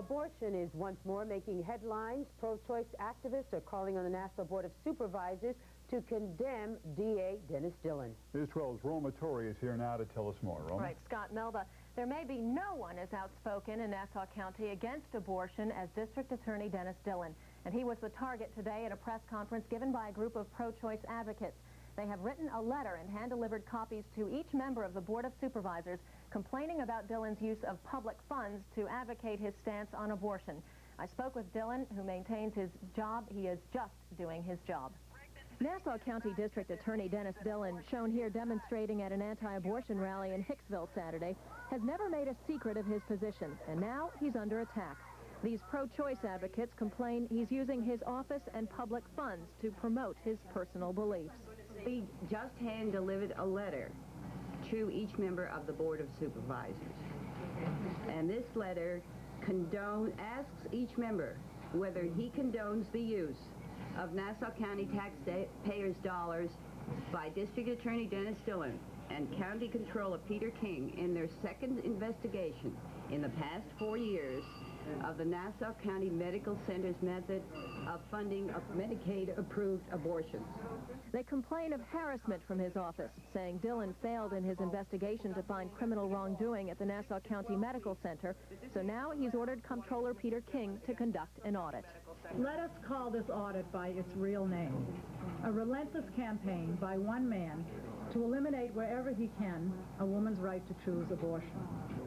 Abortion is once more making headlines. Pro-choice activists are calling on the National Board of Supervisors to condemn DA Dennis Dillon. News 12's Roma Torrey is here now to tell us more. Roma? Right, Scott, Melba. There may be no one as outspoken in Nassau County against abortion as District Attorney Dennis Dillon. And he was the target today at a press conference given by a group of pro-choice advocates. They have written a letter and hand-delivered copies to each member of the Board of Supervisors complaining about Dillon's use of public funds to advocate his stance on abortion. I spoke with Dillon, who maintains his job. He is just doing his job. Nassau County District Attorney Dennis Dillon, shown here demonstrating at an anti-abortion rally in Hicksville Saturday, has never made a secret of his position, and now he's under attack. These pro-choice advocates complain he's using his office and public funds to promote his personal beliefs. We just hand-delivered a letter to each member of the Board of Supervisors. And this letter asks each member whether he condones the use of Nassau County taxpayers' dollars by District Attorney Dennis Dillon and County Controller Peter King in their second investigation in the past 4 years of the Nassau County Medical Center's method of funding of Medicaid-approved abortions. They complain of harassment from his office, saying Dillon failed in his investigation to find criminal wrongdoing at the Nassau County Medical Center, so now he's ordered Comptroller Peter King to conduct an audit. Let us call this audit by its real name. A relentless campaign by one man to eliminate wherever he can a woman's right to choose abortion.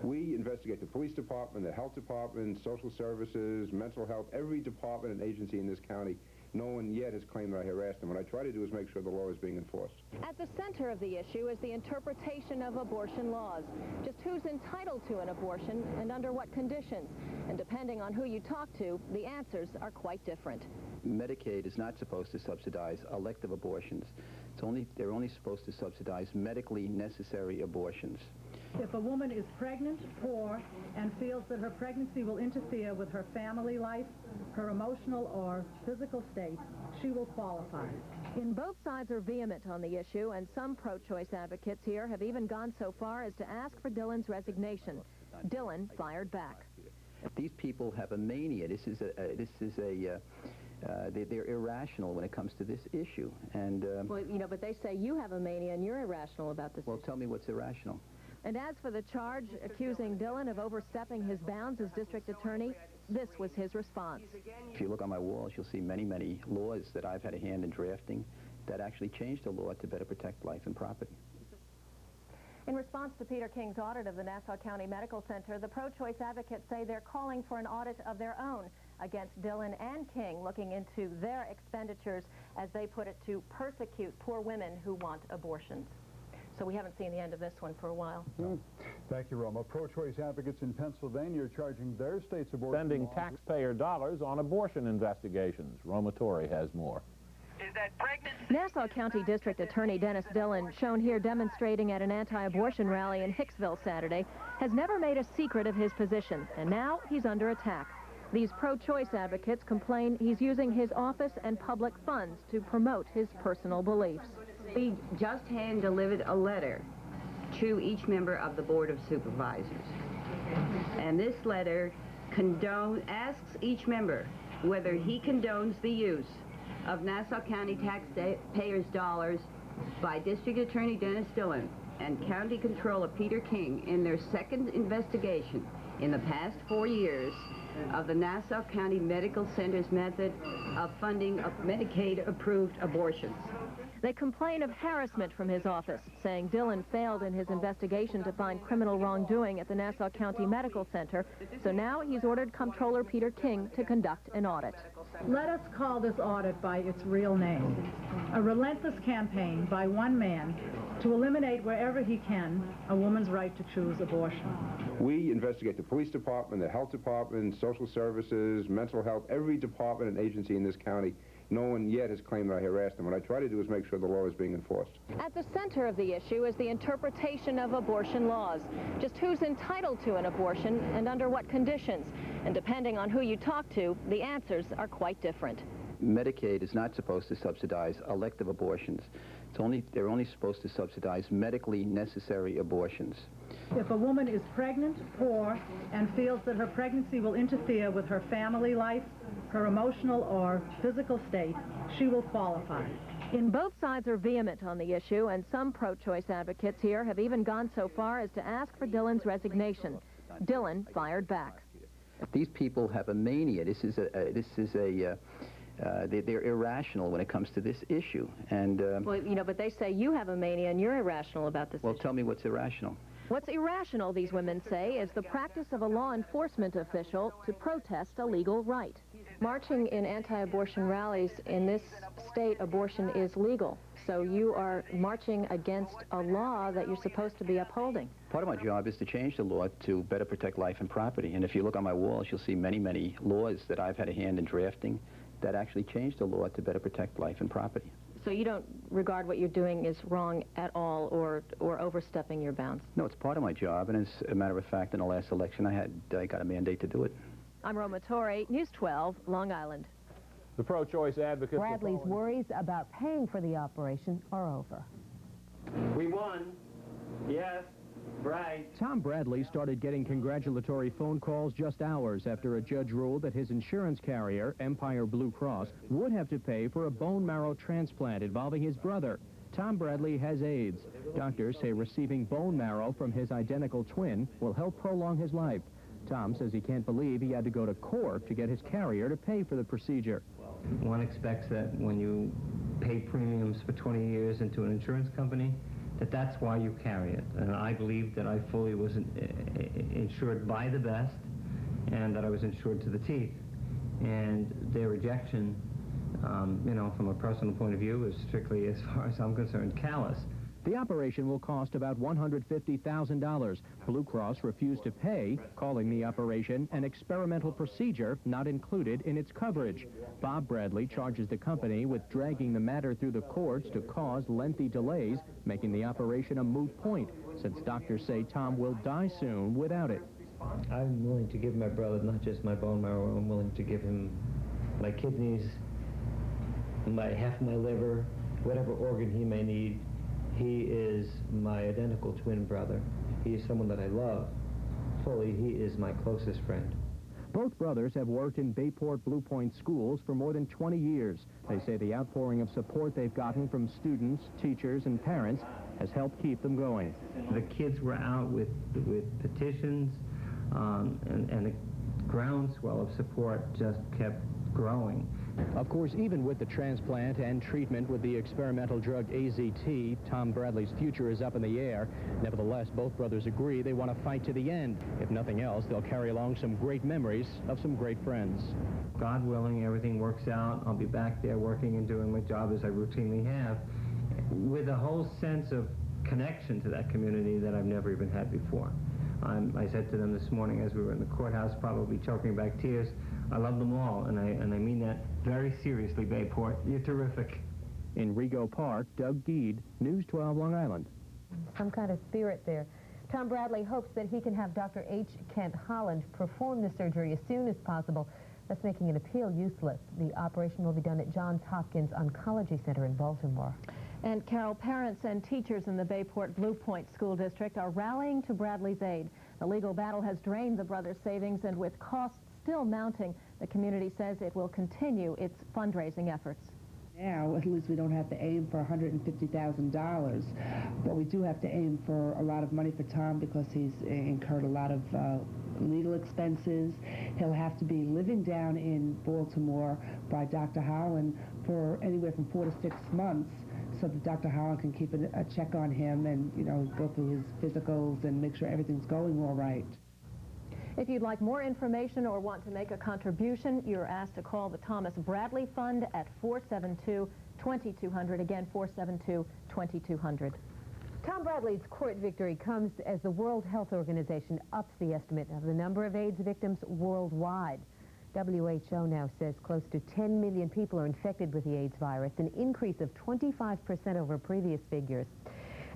We investigate the police department, the health department, social services, mental health, every department and agency in this county. No one yet has claimed that I harassed them. What I try to do is make sure the law is being enforced. At the center of the issue is the interpretation of abortion laws. Just who's entitled to an abortion and under what conditions. And depending on who you talk to, the answers are quite different. Medicaid is not supposed to subsidize elective abortions. They're only supposed to subsidize medically necessary abortions. If a woman is pregnant, poor, and feels that her pregnancy will interfere with her family life, her emotional or physical state, she will qualify. Both sides are vehement on the issue, and some pro-choice advocates here have even gone so far as to ask for Dillon's resignation. Dillon fired back. These people have a mania. They're irrational when it comes to this issue. And well, you know, but they say you have a mania and you're irrational about this issue. Tell me what's irrational. And as for the charge accusing Dillon of overstepping his bounds as district attorney, this was his response. If you look on my walls, you'll see many, many laws that I've had a hand in drafting that actually changed the law to better protect life and property. In response to Peter King's audit of the Nassau County Medical Center, the pro-choice advocates say they're calling for an audit of their own against Dillon and King, looking into their expenditures, as they put it, to persecute poor women who want abortions. So we haven't seen the end of this one for a while. Thank you, Roma. Pro-choice advocates in Pennsylvania are charging their state's abortion spending laws. taxpayer dollars on abortion investigations. Roma Torrey has more. Is that pregnant? Nassau County District Attorney Dennis Dillon, shown here demonstrating at an anti-abortion rally in Hicksville Saturday, has never made a secret of his position, and now he's under attack. These pro-choice advocates complain he's using his office and public funds to promote his personal beliefs. We just hand-delivered a letter to each member of the Board of Supervisors. And this letter asks each member whether he condones the use of Nassau County taxpayers' dollars by District Attorney Dennis Dillon and County Controller Peter King in their second investigation in the past 4 years of the Nassau County Medical Center's method of funding of Medicaid-approved abortions. They complain of harassment from his office, saying Dillon failed in his investigation to find criminal wrongdoing at the Nassau County Medical Center, so now he's ordered Comptroller Peter King to conduct an audit. Let us call this audit by its real name. A relentless campaign by one man to eliminate wherever he can a woman's right to choose abortion. We investigate the police department, the health department, social services, mental health, every department and agency in this county. No one yet has claimed that I harassed them. What I try to do is make sure the law is being enforced. At the center of the issue is the interpretation of abortion laws. Just who's entitled to an abortion and under what conditions. And depending on who you talk to, the answers are quite different. Medicaid is not supposed to subsidize elective abortions. They're only supposed to subsidize medically necessary abortions. If a woman is pregnant, poor, and feels that her pregnancy will interfere with her family life, her emotional or physical state, she will qualify. Both sides are vehement on the issue, and some pro-choice advocates here have even gone so far as to ask for Dillon's resignation. Dillon fired back. These people have a mania. They're irrational when it comes to this issue. And Well, you know, but they say you have a mania and you're irrational about this well, issue. tell me what's irrational. What's irrational, these women say, is the practice of a law enforcement official to protest a legal right. Marching in anti-abortion rallies in this state, abortion is legal. So you are marching against a law that you're supposed to be upholding. Part of my job is to change the law to better protect life and property. And if you look on my walls, you'll see many, many laws that I've had a hand in drafting that actually changed the law to better protect life and property. So you don't regard what you're doing as wrong at all or overstepping your bounds? No, it's part of my job, and as a matter of fact, in the last election, I got a mandate to do it. I'm Roma Torre, News 12, Long Island. The pro-choice advocates... Bradley's worries about paying for the operation are over. We won. Yes. Right. Tom Bradley started getting congratulatory phone calls just hours after a judge ruled that his insurance carrier, Empire Blue Cross, would have to pay for a bone marrow transplant involving his brother. Tom Bradley has AIDS. Doctors say receiving bone marrow from his identical twin will help prolong his life. Tom says he can't believe he had to go to court to get his carrier to pay for the procedure. One expects that when you pay premiums for 20 years into an insurance company, that's why you carry it. And I believe that I fully was insured by the best and that I was insured to the teeth. And their rejection, you know, from a personal point of view, is strictly, as far as I'm concerned, callous. The operation will cost about $150,000. Blue Cross refused to pay, calling the operation an experimental procedure not included in its coverage. Bob Bradley charges the company with dragging the matter through the courts to cause lengthy delays, making the operation a moot point, since doctors say Tom will die soon without it. I'm willing to give my brother not just my bone marrow, I'm willing to give him my kidneys, half my liver, whatever organ he may need. He is my identical twin brother. He is someone that I love fully. He is my closest friend. Both brothers have worked in Bayport Blue Point schools for more than 20 years. They say the outpouring of support they've gotten from students, teachers, and parents has helped keep them going. The kids were out with petitions, and the groundswell of support just kept growing. Of course, even with the transplant and treatment with the experimental drug AZT, Tom Bradley's future is up in the air. Nevertheless, both brothers agree they want to fight to the end. If nothing else, they'll carry along some great memories of some great friends. God willing, everything works out. I'll be back there working and doing my job as I routinely have, with a whole sense of connection to that community that I've never even had before. I said to them this morning as we were in the courthouse, probably choking back tears, I love them all, and I mean that very seriously, Bayport. You're terrific. In Rego Park, Doug Geed, News 12, Long Island. Some kind of spirit there. Tom Bradley hopes that he can have Dr. H. Kent Holland perform the surgery as soon as possible. That's making an appeal useless. The operation will be done at Johns Hopkins Oncology Center in Baltimore. And Carol, parents and teachers in the Bayport Blue Point School District are rallying to Bradley's aid. The legal battle has drained the brothers' savings, and with costs still mounting, the community says it will continue its fundraising efforts. Now, at least we don't have to aim for $150,000, but we do have to aim for a lot of money for Tom because he's incurred a lot of legal expenses. He'll have to be living down in Baltimore by Dr. Holland for anywhere from 4 to 6 months, so that Dr. Holland can keep a check on him and, you know, go through his physicals and make sure everything's going all right. If you'd like more information or want to make a contribution, you're asked to call the Thomas Bradley Fund at 472-2200. Again, 472-2200. Tom Bradley's court victory comes as the World Health Organization ups the estimate of the number of AIDS victims worldwide. WHO now says close to 10 million people are infected with the AIDS virus, an increase of 25% over previous figures.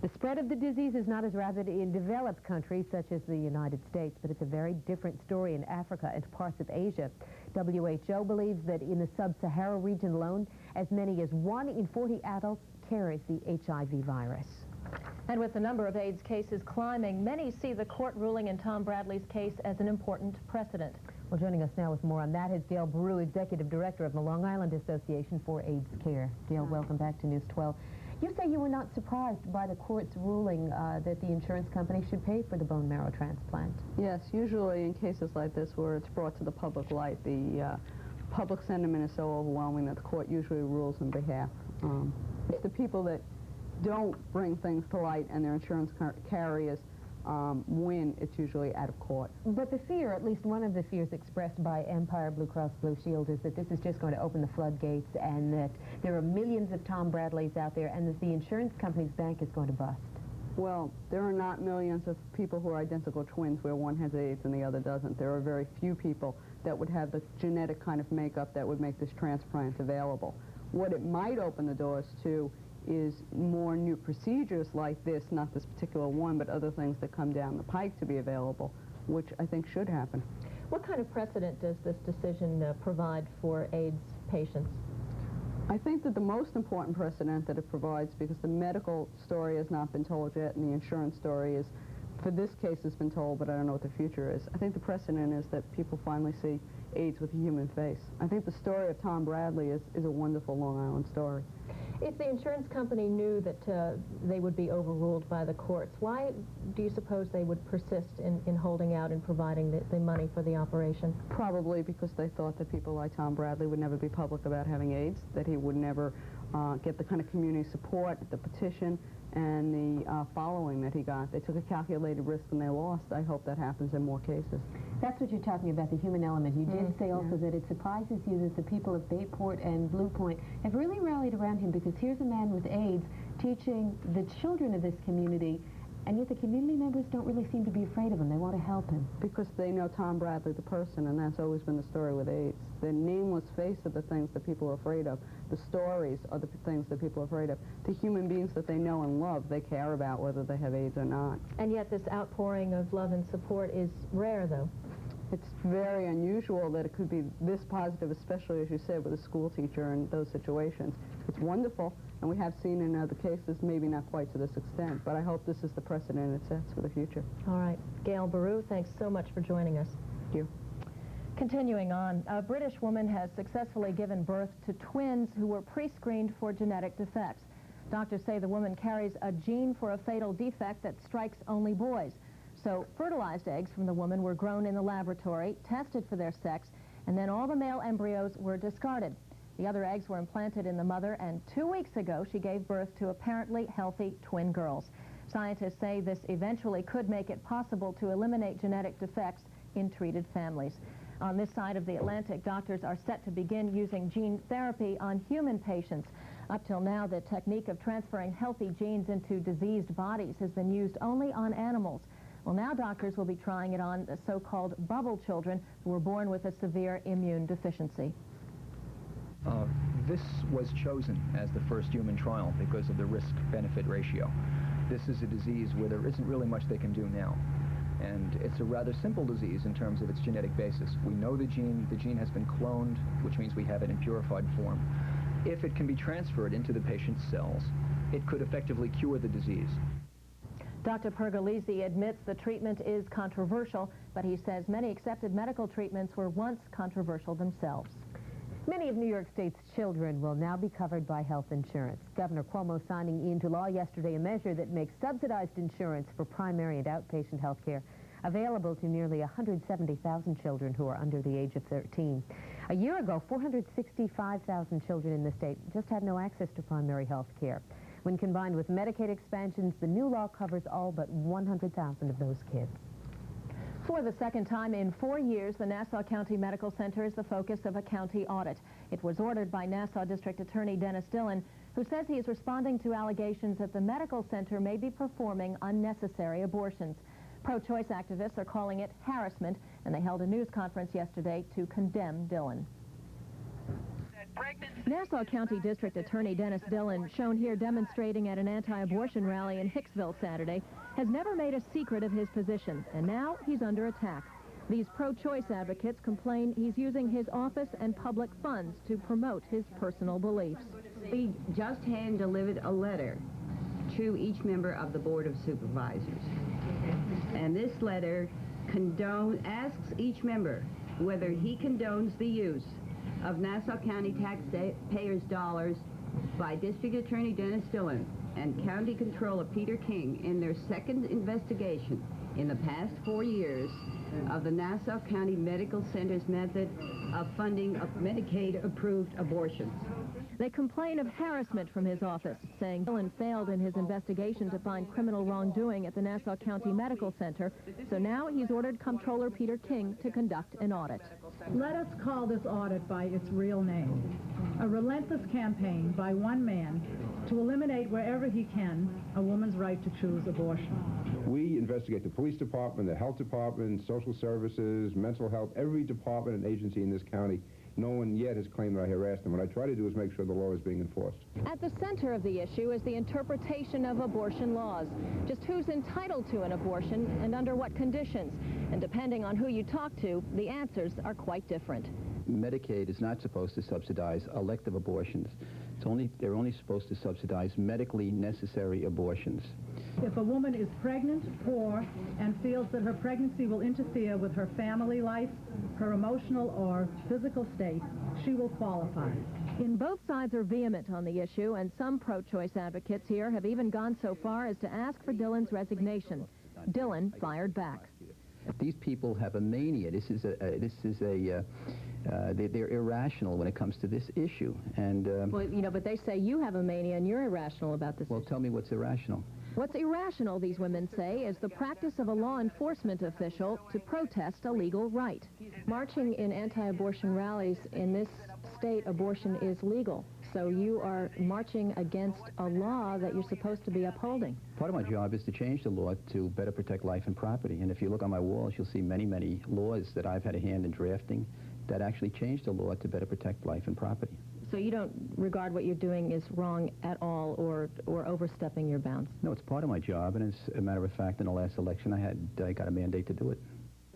The spread of the disease is not as rapid in developed countries such as the United States, but it's a very different story in Africa and parts of Asia. WHO believes that in the sub-Sahara region alone, as many as 1 in 40 adults carries the HIV virus. And with the number of AIDS cases climbing, many see the court ruling in Tom Bradley's case as an important precedent. Well, joining us now with more on that is Gail Baru, Executive Director of the Long Island Association for AIDS Care. Gail, welcome back to News 12. You say you were not surprised by the court's ruling that the insurance company should pay for the bone marrow transplant. Yes, usually in cases like this where it's brought to the public light, the public sentiment is so overwhelming that the court usually rules in behalf. It's the people that don't bring things to light and their insurance carriers win, it's usually out of court. But the fear, at least one of the fears expressed by Empire Blue Cross Blue Shield, is that this is just going to open the floodgates and that there are millions of Tom Bradleys out there and that the insurance company's bank is going to bust. Well, there are not millions of people who are identical twins where one has AIDS and the other doesn't. There are very few people that would have the genetic kind of makeup that would make this transplant available. What it might open the doors to is more new procedures like this, not this particular one, but other things that come down the pike to be available, which I think should happen. What kind of precedent does this decision provide for AIDS patients? I think that the most important precedent that it provides, because the medical story has not been told yet and the insurance story is, for this case, has been told, but I don't know what the future is. I think the precedent is that people finally see AIDS with a human face. I think the story of Tom Bradley is a wonderful Long Island story. If the insurance company knew that they would be overruled by the courts, why do you suppose they would persist in holding out and providing the money for the operation? Probably because they thought that people like Tom Bradley would never be public about having AIDS, that he would never get the kind of community support, the petition, and the following that he got. They took a calculated risk and they lost. I hope that happens in more cases. That's what you're talking about, the human element. You did say also that it surprises you that the people of Bayport and Blue Point have really rallied around him, because here's a man with AIDS teaching the children of this community, and yet the community members don't really seem to be afraid of him. They want to help him. Because they know Tom Bradley, the person, and that's always been the story with AIDS. The nameless face are the things that people are afraid of. The stories are the things that people are afraid of. The human beings that they know and love, they care about whether they have AIDS or not. And yet this outpouring of love and support is rare, though. It's very unusual that it could be this positive, especially, as you said, with a school teacher and those situations. It's wonderful, and we have seen in other cases, maybe not quite to this extent, but I hope this is the precedent it sets for the future. All right. Gail Baru, thanks so much for joining us. Thank you. Continuing on, a British woman has successfully given birth to twins who were pre-screened for genetic defects. Doctors say the woman carries a gene for a fatal defect that strikes only boys. So fertilized eggs from the woman were grown in the laboratory, tested for their sex, and then all the male embryos were discarded. The other eggs were implanted in the mother, and 2 weeks ago she gave birth to apparently healthy twin girls. Scientists say this eventually could make it possible to eliminate genetic defects in treated families. On this side of the Atlantic, doctors are set to begin using gene therapy on human patients. Up till now, the technique of transferring healthy genes into diseased bodies has been used only on animals. Well, now doctors will be trying it on the so-called bubble children who were born with a severe immune deficiency. This was chosen as the first human trial because of the risk-benefit ratio. This is a disease where there isn't really much they can do now. And it's a rather simple disease in terms of its genetic basis. We know the gene has been cloned, which means we have it in purified form. If it can be transferred into the patient's cells, it could effectively cure the disease. Dr. Pergolesi admits the treatment is controversial, but he says many accepted medical treatments were once controversial themselves. Many of New York State's children will now be covered by health insurance. Governor Cuomo signing into law yesterday a measure that makes subsidized insurance for primary and outpatient health care available to nearly 170,000 children who are under the age of 13. A year ago, 465,000 children in the state just had no access to primary health care. When combined with Medicaid expansions, the new law covers all but 100,000 of those kids. For the second time in 4 years, the Nassau County Medical Center is the focus of a county audit. It was ordered by Nassau District Attorney Dennis Dillon, who says he is responding to allegations that the medical center may be performing unnecessary abortions. Pro-choice activists are calling it harassment, and they held a news conference yesterday to condemn Dillon. Nassau County District Attorney Dennis Dillon, shown here demonstrating at an anti-abortion rally in Hicksville Saturday, has never made a secret of his position, and now he's under attack. These pro-choice advocates complain he's using his office and public funds to promote his personal beliefs. We just hand-delivered a letter to each member of the Board of Supervisors. And this letter asks each member whether he condones the use of Nassau County taxpayers' dollars by District Attorney Dennis Dillon and County Controller Peter King in their second investigation in the past 4 years of the Nassau County Medical Center's method of funding of Medicaid-approved abortions. They complain of harassment from his office, saying Dillon failed in his investigation to find criminal wrongdoing at the Nassau County Medical Center, so now he's ordered Comptroller Peter King to conduct an audit. Let us call this audit by its real name. A relentless campaign by one man to eliminate wherever he can a woman's right to choose abortion. We investigate the police department, the health department, social services, mental health, every department and agency in this county. No one yet has claimed that I harassed them. What I try to do is make sure the law is being enforced. At the center of the issue is the interpretation of abortion laws. Just who's entitled to an abortion and under what conditions. And depending on who you talk to, the answers are quite different. Medicaid is not supposed to subsidize elective abortions. They're only supposed to subsidize medically necessary abortions. If a woman is pregnant, poor, and feels that her pregnancy will interfere with her family life, her emotional or physical state, she will qualify. Both sides are vehement on the issue, and some pro-choice advocates here have even gone so far as to ask for Dillon's resignation. Dillon fired back. These people have a mania. They're irrational when it comes to this issue. And well, but they say you have a mania and you're irrational about this. Well, tell me what's irrational. What's irrational, these women say, is the practice of a law enforcement official to protest a legal right. Marching in anti-abortion rallies in this state, abortion is legal. So you are marching against a law that you're supposed to be upholding. Part of my job is to change the law to better protect life and property. And if you look on my walls, you'll see many, many laws that I've had a hand in drafting that actually changed the law to better protect life and property. So you don't regard what you're doing as wrong at all or overstepping your bounds? No, it's part of my job, and as a matter of fact, in the last election, I got a mandate to do it.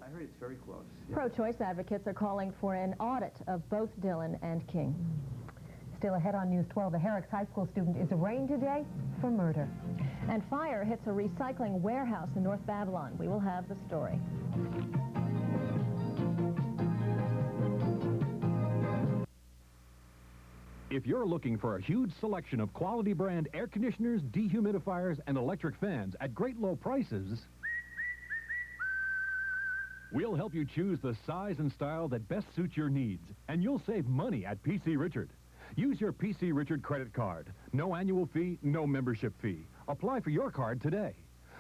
I heard it's very close. Yeah. Pro-choice advocates are calling for an audit of both Dillon and King. Still ahead on News 12, a Herrick's high school student is arraigned today for murder. And fire hits a recycling warehouse in North Babylon. We will have the story. If you're looking for a huge selection of quality brand air conditioners, dehumidifiers, and electric fans at great low prices, we'll help you choose the size and style that best suits your needs, and you'll save money at PC Richard. Use your PC Richard credit card. No annual fee, no membership fee. Apply for your card today.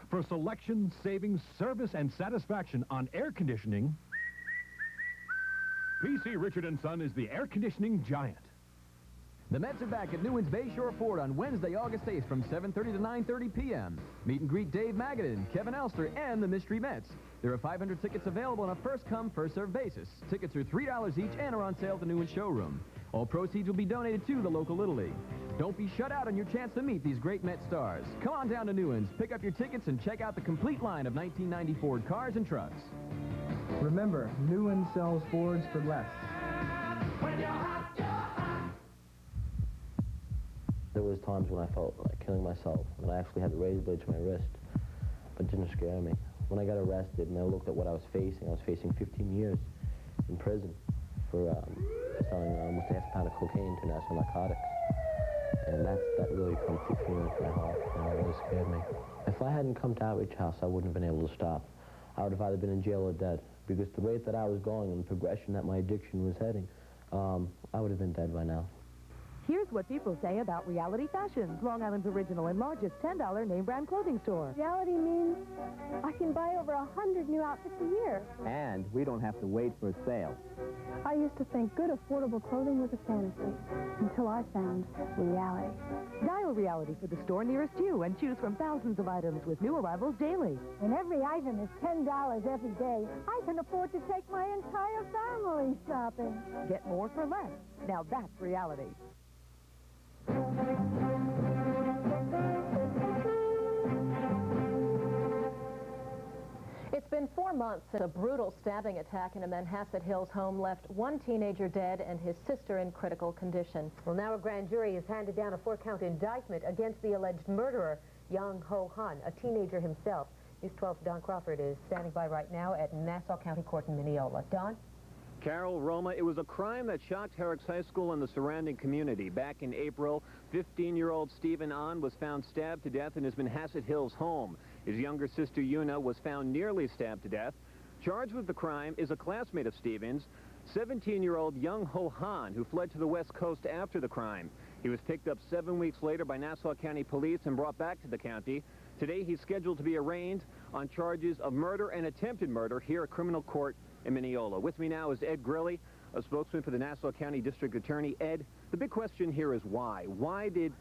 For selection, savings, service, and satisfaction on air conditioning, PC Richard & Son is the air conditioning giant. The Mets are back at Newlands Bayshore Ford on Wednesday, August 8th from 7:30 to 9:30 p.m. Meet and greet Dave Magadan, Kevin Elster, and the Mystery Mets. There are 500 tickets available on a first-come, first-served basis. Tickets are $3 each and are on sale at the Newlands showroom. All proceeds will be donated to the local Little League. Don't be shut out on your chance to meet these great Met stars. Come on down to Newlands, pick up your tickets, and check out the complete line of 1990 Ford cars and trucks. Remember, Newlands sells Fords for less. There was times when I felt like killing myself, and I actually had a razor blade to my wrist, but it didn't scare me. When I got arrested and I looked at what I was facing 15 years in prison for selling almost half a pound of cocaine to national narcotics. And that really comes too feeling to my heart, and it really scared me. If I hadn't come to Outreach House, I wouldn't have been able to stop. I would have either been in jail or dead, because the rate that I was going and the progression that my addiction was heading, I would have been dead by now. Here's what people say about Reality Fashions, Long Island's original and largest $10 name brand clothing store. Reality means I can buy over 100 new outfits a year. And we don't have to wait for a sale. I used to think good, affordable clothing was a fantasy, until I found Reality. Dial Reality for the store nearest you and choose from thousands of items with new arrivals daily. When every item is $10 every day, I can afford to take my entire family shopping. Get more for less. Now that's Reality. It's been 4 months since a brutal stabbing attack in a Manhasset Hills home left one teenager dead and his sister in critical condition. Well, now a grand jury has handed down a 4-count indictment against the alleged murderer. Young Ho Han, a teenager himself. News 12's Don Crawford is standing by right now at Nassau County Court in Mineola. Don? Carol, Roma, it was a crime that shocked Herrick's High School and the surrounding community. Back in April, 15-year-old Stephen Ahn was found stabbed to death in his Manhasset Hills home. His younger sister, Una, was found nearly stabbed to death. Charged with the crime is a classmate of Stephen's, 17-year-old Young Ho Han, who fled to the West Coast after the crime. He was picked up 7 weeks later by Nassau County Police and brought back to the county. Today, he's scheduled to be arraigned on charges of murder and attempted murder here at criminal court in Mineola. With me now is Ed Grilly, a spokesman for the Nassau County District Attorney. Ed, the big question here is why? Why did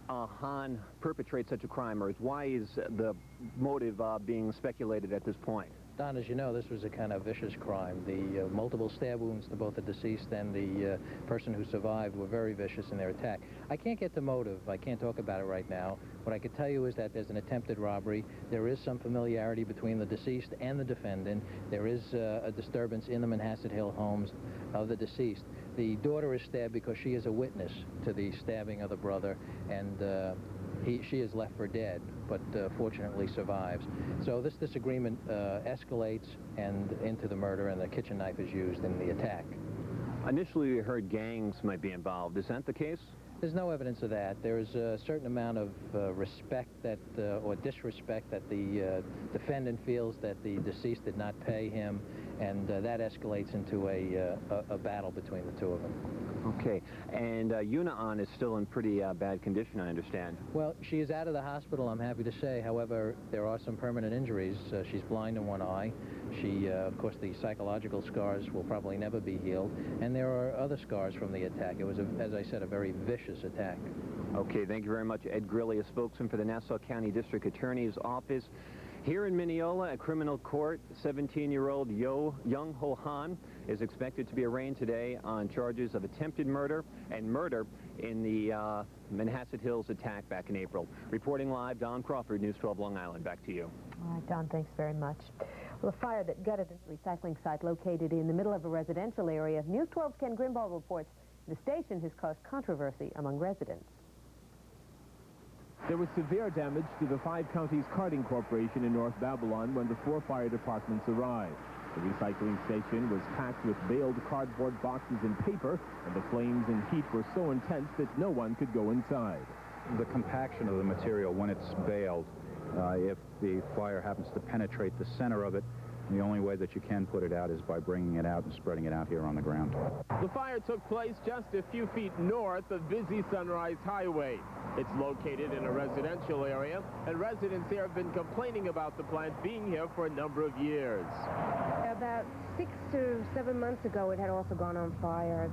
Han perpetrate such a crime, or why is the motive being speculated at this point? Don, as you know, this was a kind of vicious crime. The multiple stab wounds to both the deceased and the person who survived were very vicious in their attack. I can't get the motive. I can't talk about it right now. What I could tell you is that there's an attempted robbery. There is some familiarity between the deceased and the defendant. There is a disturbance in the Manhasset Hill homes of the deceased. The daughter is stabbed because she is a witness to the stabbing of the brother, and she is left for dead, but fortunately survives. So this disagreement escalates and into the murder, and the kitchen knife is used in the attack. Initially, we heard gangs might be involved. Is that the case? There's no evidence of that. There's a certain amount of respect that, or disrespect that the defendant feels that the deceased did not pay him, and that escalates into a battle between the two of them. Okay, and Una is still in pretty bad condition, I understand. Well, she is out of the hospital, I'm happy to say. However, there are some permanent injuries. She's blind in one eye. She, of course, the psychological scars will probably never be healed, and there are other scars from the attack. It was, as I said, a very vicious attack. Okay, thank you very much. Ed Grilly, a spokesman for the Nassau County District Attorney's Office. Here in Mineola, at criminal court, 17-year-old Young Ho Han is expected to be arraigned today on charges of attempted murder and murder in the Manhasset Hills attack back in April. Reporting live, Don Crawford, News 12 Long Island. Back to you. All right, Don, thanks very much. Well, a fire that gutted a recycling site located in the middle of a residential area. News 12's Ken Grimbaugh reports the station has caused controversy among residents. There was severe damage to the 5 Counties Carting Corporation in North Babylon when the 4 fire departments arrived. The recycling station was packed with baled cardboard boxes and paper, and the flames and heat were so intense that no one could go inside. The compaction of the material when it's baled, if the fire happens to penetrate the center of it, the only way that you can put it out is by bringing it out and spreading it out here on the ground. The fire took place just a few feet north of busy Sunrise Highway. It's located in a residential area, and residents here have been complaining about the plant being here for a number of years. About 6 to 7 months ago, it had also gone on fire.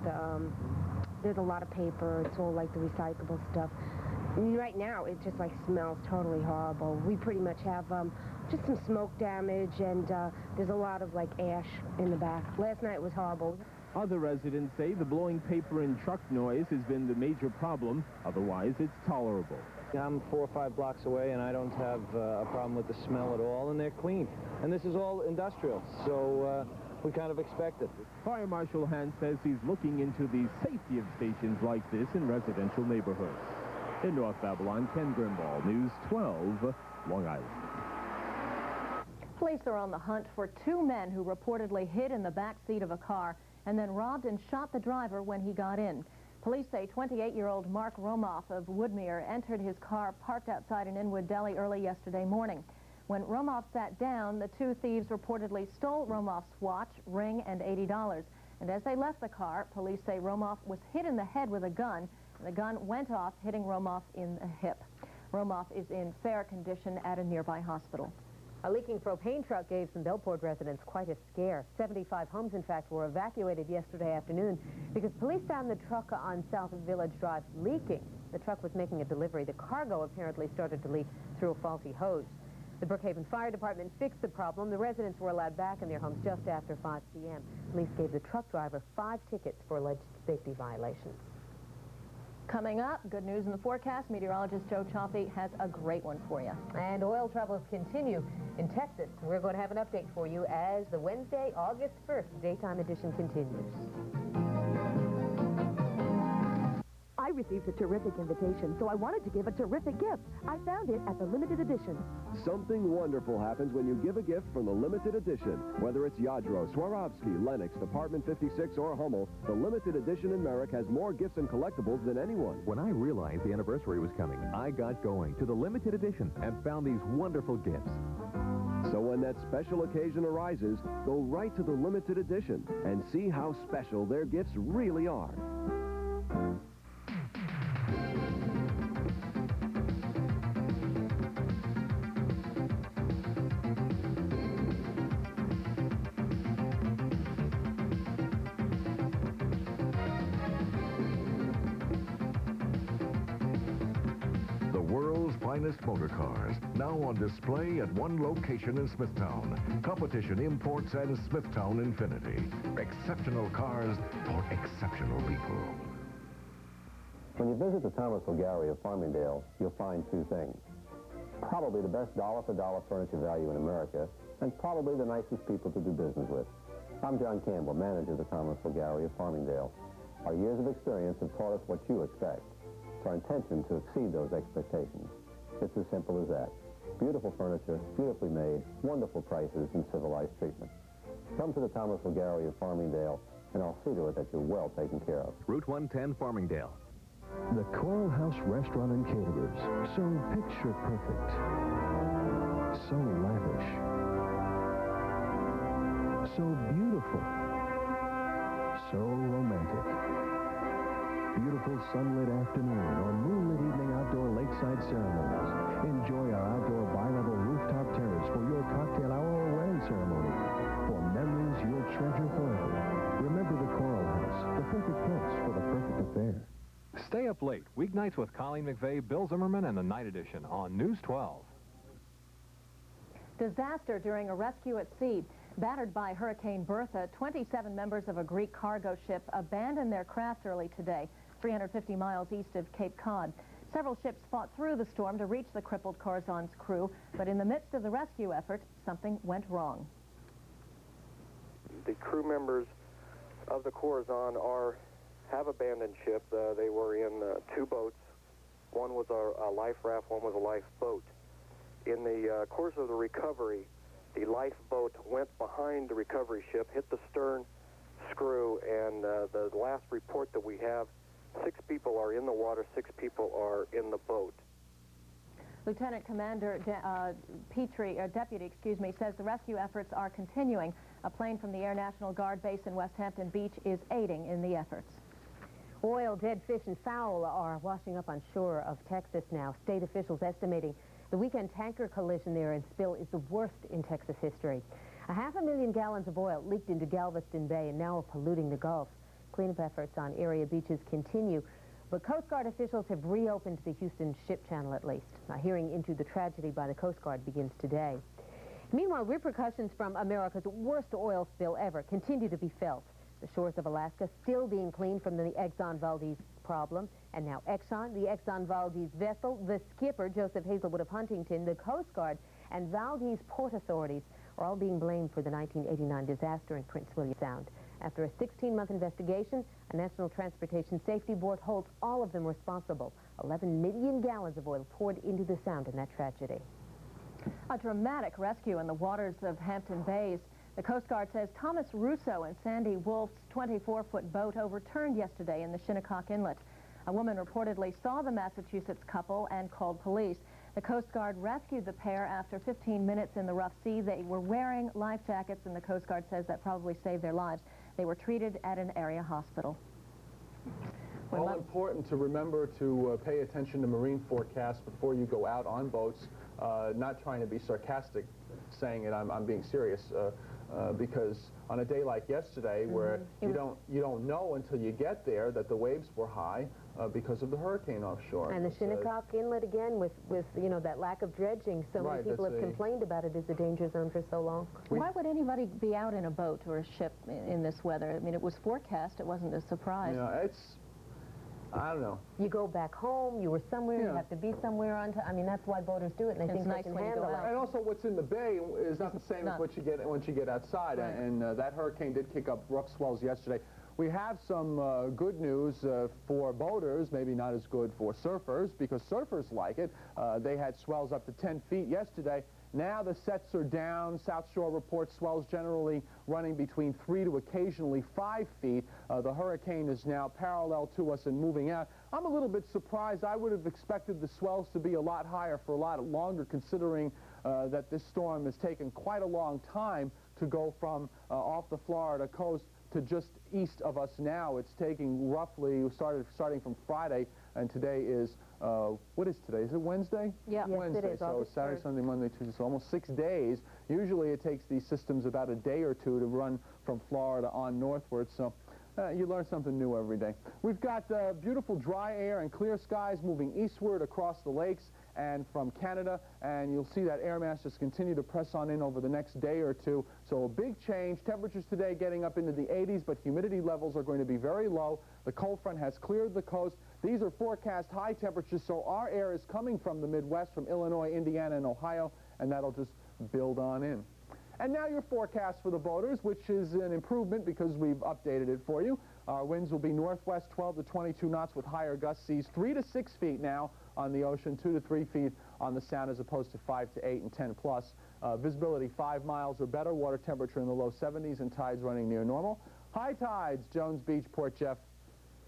There's a lot of paper. It's all like the recyclable stuff. And right now, it just like smells totally horrible. We pretty much have just some smoke damage, and there's a lot of like ash in the back. Last night was horrible. Other residents say the blowing paper and truck noise has been the major problem. Otherwise, it's tolerable. I'm 4 or 5 blocks away, and I don't have a problem with the smell at all, and they're clean. And this is all industrial, so we kind of expect it. Fire Marshal Hans says he's looking into the safety of stations like this in residential neighborhoods. In North Babylon, Ken Grimbaugh, News 12, Long Island. Police are on the hunt for 2 men who reportedly hid in the back seat of a car and then robbed and shot the driver when he got in. Police say 28-year-old Mark Romoff of Woodmere entered his car parked outside an Inwood deli early yesterday morning. When Romoff sat down, the 2 thieves reportedly stole Romoff's watch, ring, and $80. And as they left the car, police say Romoff was hit in the head with a gun. The gun went off, hitting Romoff in the hip. Romoff is in fair condition at a nearby hospital. A leaking propane truck gave some Bellport residents quite a scare. 75 homes, in fact, were evacuated yesterday afternoon because police found the truck on South Village Drive leaking. The truck was making a delivery. The cargo apparently started to leak through a faulty hose. The Brookhaven Fire Department fixed the problem. The residents were allowed back in their homes just after 5 p.m. Police gave the truck driver 5 tickets for alleged safety violations. Coming up, good news in the forecast. Meteorologist Joe Chaffee has a great one for you. And oil troubles continue in Texas. We're going to have an update for you as the Wednesday, August 1st daytime edition continues. I received a terrific invitation, so I wanted to give a terrific gift. I found it at the limited edition. Something wonderful happens when you give a gift from the limited edition. Whether it's Yadro, Swarovski, Lenox, Department 56, or Hummel, the limited edition in Merrick has more gifts and collectibles than anyone. When I realized the anniversary was coming, I got going to the limited edition and found these wonderful gifts. So when that special occasion arises, go right to the limited edition and see how special their gifts really are. Finest motor cars, now on display at one location in Smithtown. Competition Imports and Smithtown Infinity. Exceptional cars for exceptional people. When you visit the Thomasville Gallery of Farmingdale, you'll find two things. Probably the best dollar-for-dollar furniture value in America, and probably the nicest people to do business with. I'm John Campbell, manager of the Thomasville Gallery of Farmingdale. Our years of experience have taught us what you expect. It's our intention to exceed those expectations. It's as simple as that. Beautiful furniture, beautifully made, wonderful prices, and civilized treatment. Come to the Thomasville Gallery of Farmingdale, and I'll see to it that you're well taken care of. Route 110, Farmingdale. The Coral House Restaurant and Caterers. So picture perfect. So lavish. So beautiful. So romantic. Beautiful sunlit afternoon or moonlit evening outdoor lakeside ceremonies. Enjoy our outdoor bi-level rooftop terrace for your cocktail hour or wedding ceremony. For memories you'll treasure forever. Remember the Coral House, the perfect place for the perfect affair. Stay up late, weeknights with Colleen McVeigh, Bill Zimmerman, and the Night Edition on News 12. Disaster during a rescue at sea. Battered by Hurricane Bertha, 27 members of a Greek cargo ship abandoned their craft early today, 350 miles east of Cape Cod. Several ships fought through the storm to reach the crippled Corazon's crew, but in the midst of the rescue effort, something went wrong. The crew members of the Corazon have abandoned ship. They were in two boats. One was a life raft, one was a lifeboat. In the course of the recovery, the lifeboat went behind the recovery ship, hit the stern screw, and the last report that we have, 6 people are in the water, 6 people are in the boat. Lieutenant Commander Deputy, says the rescue efforts are continuing. A plane from the Air National Guard base in West Hampton Beach is aiding in the efforts. Oil, dead fish, and fowl are washing up on shore of Texas now. State officials estimating the weekend tanker collision there and spill is the worst in Texas history. 500,000 gallons of oil leaked into Galveston Bay and now are polluting the Gulf. Cleanup efforts on area beaches continue, but Coast Guard officials have reopened the Houston Ship Channel at least. A hearing into the tragedy by the Coast Guard begins today. Meanwhile, repercussions from America's worst oil spill ever continue to be felt. The shores of Alaska still being cleaned from the Exxon Valdez problem. And now Exxon, the Exxon Valdez vessel, the skipper, Joseph Hazelwood of Huntington, the Coast Guard, and Valdez Port authorities are all being blamed for the 1989 disaster in Prince William Sound. After a 16-month investigation, a National Transportation Safety Board holds all of them responsible. 11 million gallons of oil poured into the Sound in that tragedy. A dramatic rescue in the waters of Hampton Bays. The Coast Guard says Thomas Russo and Sandy Wolf's 24-foot boat overturned yesterday in the Shinnecock Inlet. A woman reportedly saw the Massachusetts couple and called police. The Coast Guard rescued the pair after 15 minutes in the rough sea. They were wearing life jackets, and the Coast Guard says that probably saved their lives. They were treated at an area hospital. All important to remember to pay attention to marine forecasts before you go out on boats. Not trying to be sarcastic, saying it. I'm being serious. Because on a day like yesterday, where you don't know until you get there that the waves were high because of the hurricane offshore. And the Shinnecock Inlet again, with that lack of dredging. So many people have complained about it as a danger zone for so long. Why would anybody be out in a boat or a ship in this weather? I mean, it was forecast. It wasn't a surprise. Yeah, I don't know. You go back home, you were somewhere, you have to be somewhere on time. I mean, that's why boaters do it, and they think they can handle it. And also, what's in the bay is not the same as what you get once you get outside. Right. And that hurricane did kick up rough swells yesterday. We have some good news for boaters, maybe not as good for surfers, because surfers like it. They had swells up to 10 feet yesterday. Now the sets are down. South Shore reports swells generally running between 3 to occasionally 5 feet. The hurricane is now parallel to us and moving out. I'm a little bit surprised. I would have expected the swells to be a lot higher for a lot longer, considering that this storm has taken quite a long time to go from off the Florida coast to just east of us now. It's taking roughly, starting from Friday, and today is, what is today? Is it Wednesday? Yeah, Wednesday. Yes, it is. So Saturday, Sunday, Monday, Tuesday, so almost 6 days. Usually it takes these systems about a day or two to run from Florida on northward, so you learn something new every day. We've got beautiful dry air and clear skies moving eastward across the lakes and from Canada, and you'll see that air mass just continue to press on in over the next day or two. So a big change. Temperatures today getting up into the 80s, but humidity levels are going to be very low. The cold front has cleared the coast. These are forecast high temperatures, so our air is coming from the Midwest, from Illinois, Indiana, and Ohio, and that'll just build on in. And now your forecast for the boaters, which is an improvement because we've updated it for you. Our winds will be northwest 12 to 22 knots with higher gust seas, 3 to 6 feet now on the ocean, 2 to 3 feet on the sound, as opposed to 5 to 8 and 10 plus. Visibility 5 miles or better, water temperature in the low 70s, and tides running near normal. High tides, Jones Beach, Port Jeff,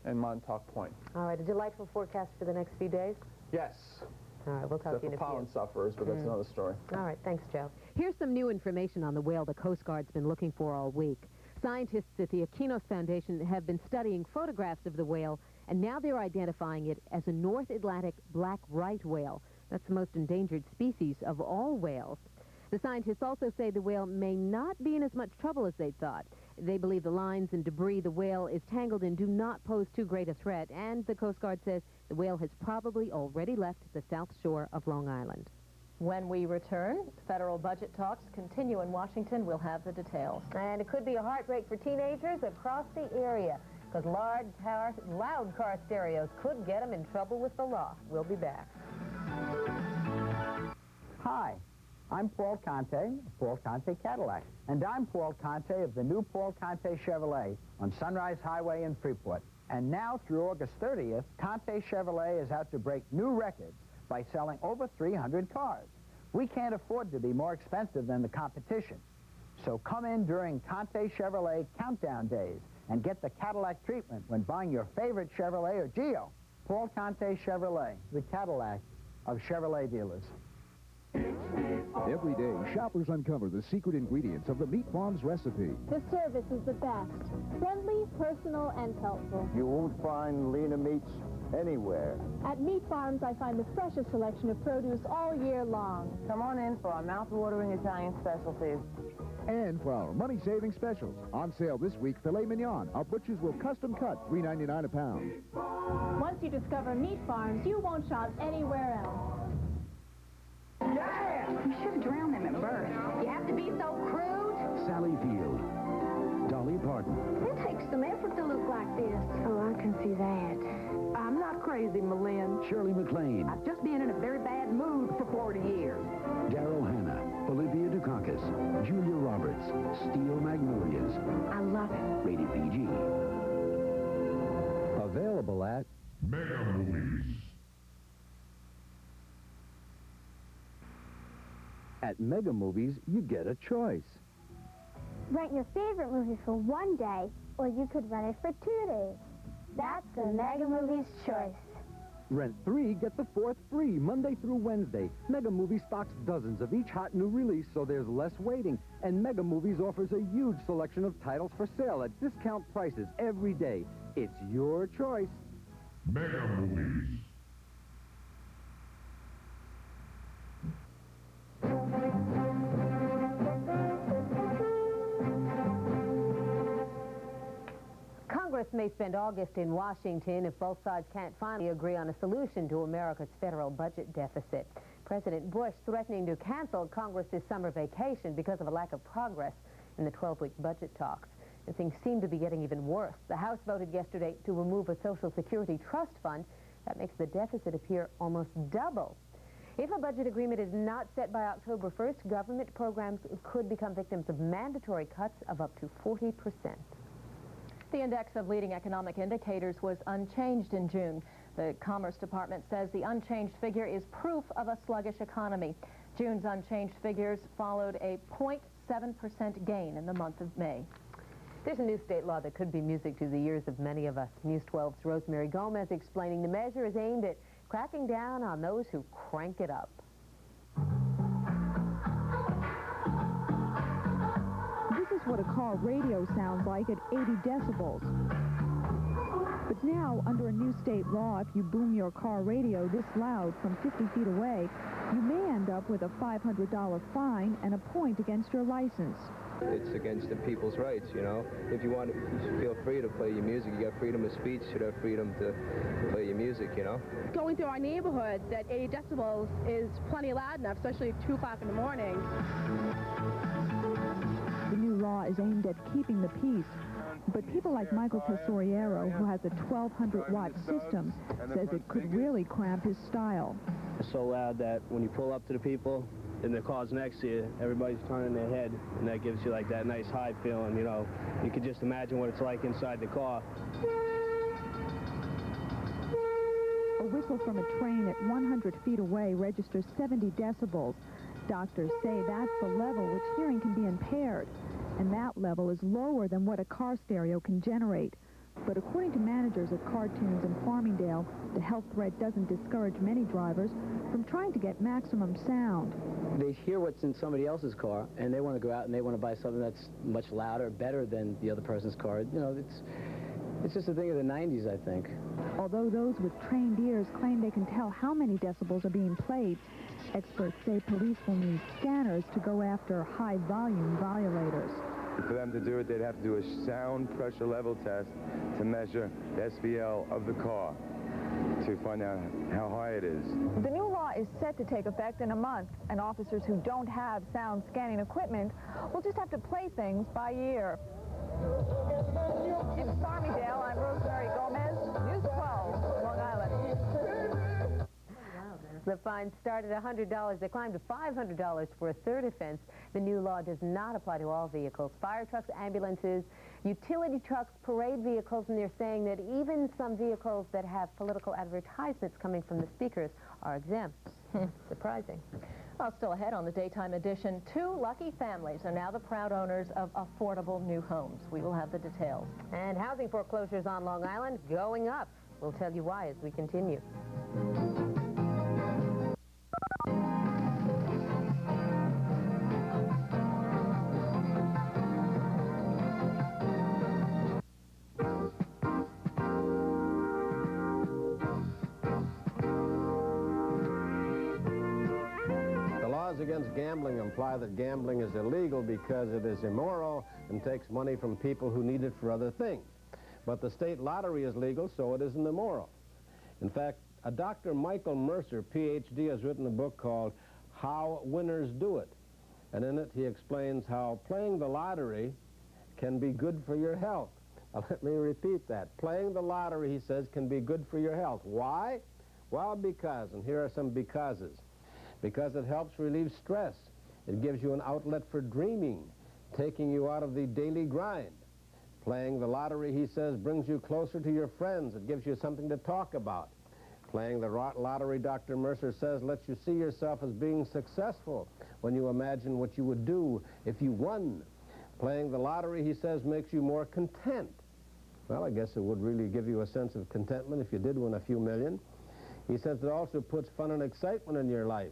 and Montauk Point. All right, a delightful forecast for the next few days? Yes. All right, we'll talk to you in a few. Pollen sufferers, but that's another story. All right, thanks, Joe. Here's some new information on the whale the Coast Guard's been looking for all week. Scientists at the Aquinos Foundation have been studying photographs of the whale, and now they're identifying it as a North Atlantic black right whale. That's the most endangered species of all whales. The scientists also say the whale may not be in as much trouble as they thought. They believe the lines and debris the whale is tangled in do not pose too great a threat, and the Coast Guard says the whale has probably already left the south shore of Long Island. When we return, federal budget talks continue in Washington. We'll have the details. And it could be a heartbreak for teenagers across the area, because loud car stereos could get them in trouble with the law. We'll be back. Hi, I'm Paul Conte of Paul Conte Cadillac, and I'm Paul Conte of the new Paul Conte Chevrolet on Sunrise Highway in Freeport. And now through August 30th, Conte Chevrolet is out to break new records by selling over 300 cars. We can't afford to be more expensive than the competition. So come in during Conte Chevrolet Countdown Days and get the Cadillac treatment when buying your favorite Chevrolet or Geo. Paul Conte Chevrolet, the Cadillac of Chevrolet dealers. Every day, shoppers uncover the secret ingredients of the Meat Farms recipe. The service is the best. Friendly, personal, and helpful. You won't find leaner meats anywhere. At Meat Farms, I find the freshest selection of produce all year long. Come on in for our mouth-watering Italian specialties. And for our money-saving specials. On sale this week, filet mignon. Our butchers will custom cut, $3.99 a pound. Once you discover Meat Farms, you won't shop anywhere else. Yeah! You should have drowned them at birth. You have to be so crude. Sally Field. Dolly Parton. It takes some effort to look like this. Oh, I can see that. I'm not crazy, Malin. Shirley MacLaine. I've just been in a very bad mood for 40 years. Daryl Hannah. Olivia Dukakis. Julia Roberts. Steel Magnolias. I love it. Rated PG. Available at Mega Movies. At Mega Movies, you get a choice. Rent your favorite movie for one day, or you could rent it for 2 days. That's the Mega Movies choice. Rent 3, get the 4th free, Monday through Wednesday. Mega Movies stocks dozens of each hot new release, so there's less waiting. And Mega Movies offers a huge selection of titles for sale at discount prices every day. It's your choice. Mega Movies. Congress may spend August in Washington if both sides can't finally agree on a solution to America's federal budget deficit. President Bush threatening to cancel Congress's summer vacation because of a lack of progress in the 12-week budget talks. And things seem to be getting even worse. The House voted yesterday to remove a Social Security trust fund that makes the deficit appear almost double. If a budget agreement is not set by October 1st, government programs could become victims of mandatory cuts of up to 40%. The index of leading economic indicators was unchanged in June. The Commerce Department says the unchanged figure is proof of a sluggish economy. June's unchanged figures followed a 0.7% gain in the month of May. There's a new state law that could be music to the ears of many of us. News 12's Rosemary Gomez explaining the measure is aimed at cracking down on those who crank it up. This is what a car radio sounds like at 80 decibels. But now, under a new state law, if you boom your car radio this loud from 50 feet away, you may end up with a $500 fine and a point against your license. It's against the people's rights, you know. If you want to feel free to play your music, you got freedom of speech, you should have freedom to play your music, you know. Going through our neighborhood, that 80 decibels is plenty loud enough, especially at 2 o'clock in the morning. The new law is aimed at keeping the peace, but people like Michael Tesoriero, who has a 1,200-watt system, says it could really cramp his style. It's so loud that when you pull up to the people in the cars next to you, everybody's turning their head, and that gives you like that nice high feeling, you know. You could just imagine what it's like inside the car. A whistle from a train at 100 feet away registers 70 decibels. Doctors say that's the level which hearing can be impaired, and that level is lower than what a car stereo can generate. But according to managers at Cartoons in Farmingdale, the health threat doesn't discourage many drivers from trying to get maximum sound. They hear what's in somebody else's car, and they want to go out and they want to buy something that's much louder, better than the other person's car. You know, it's just a thing of the 90s, I think. Although those with trained ears claim they can tell how many decibels are being played, experts say police will need scanners to go after high-volume violators. For them to do it, they'd have to do a sound pressure level test to measure the SVL of the car to find out how high it is. The new law is set to take effect in a month, and officers who don't have sound scanning equipment will just have to play things by ear. In Farmingdale, I'm Rosemary Gomez, News 12, Long Island. The fine started at $100. They climbed to $500 for a third offense. The new law does not apply to all vehicles. Fire trucks, ambulances, utility trucks, parade vehicles, and they're saying that even some vehicles that have political advertisements coming from the speakers are exempt. Surprising. Well, still ahead on the daytime edition, 2 lucky families are now the proud owners of affordable new homes. We will have the details. And housing foreclosures on Long Island going up. We'll tell you why as we continue. Against gambling imply that gambling is illegal because it is immoral and takes money from people who need it for other things. But the state lottery is legal, so it isn't immoral. In fact, a Dr. Michael Mercer, Ph.D., has written a book called How Winners Do It. And in it, he explains how playing the lottery can be good for your health. Now, let me repeat that. Playing the lottery, he says, can be good for your health. Why? Well, because, and here are some becauses. Because it helps relieve stress. It gives you an outlet for dreaming, taking you out of the daily grind. Playing the lottery, he says, brings you closer to your friends. It gives you something to talk about. Playing the lottery, Dr. Mercer says, lets you see yourself as being successful when you imagine what you would do if you won. Playing the lottery, he says, makes you more content. Well, I guess it would really give you a sense of contentment if you did win a few million. He says it also puts fun and excitement in your life.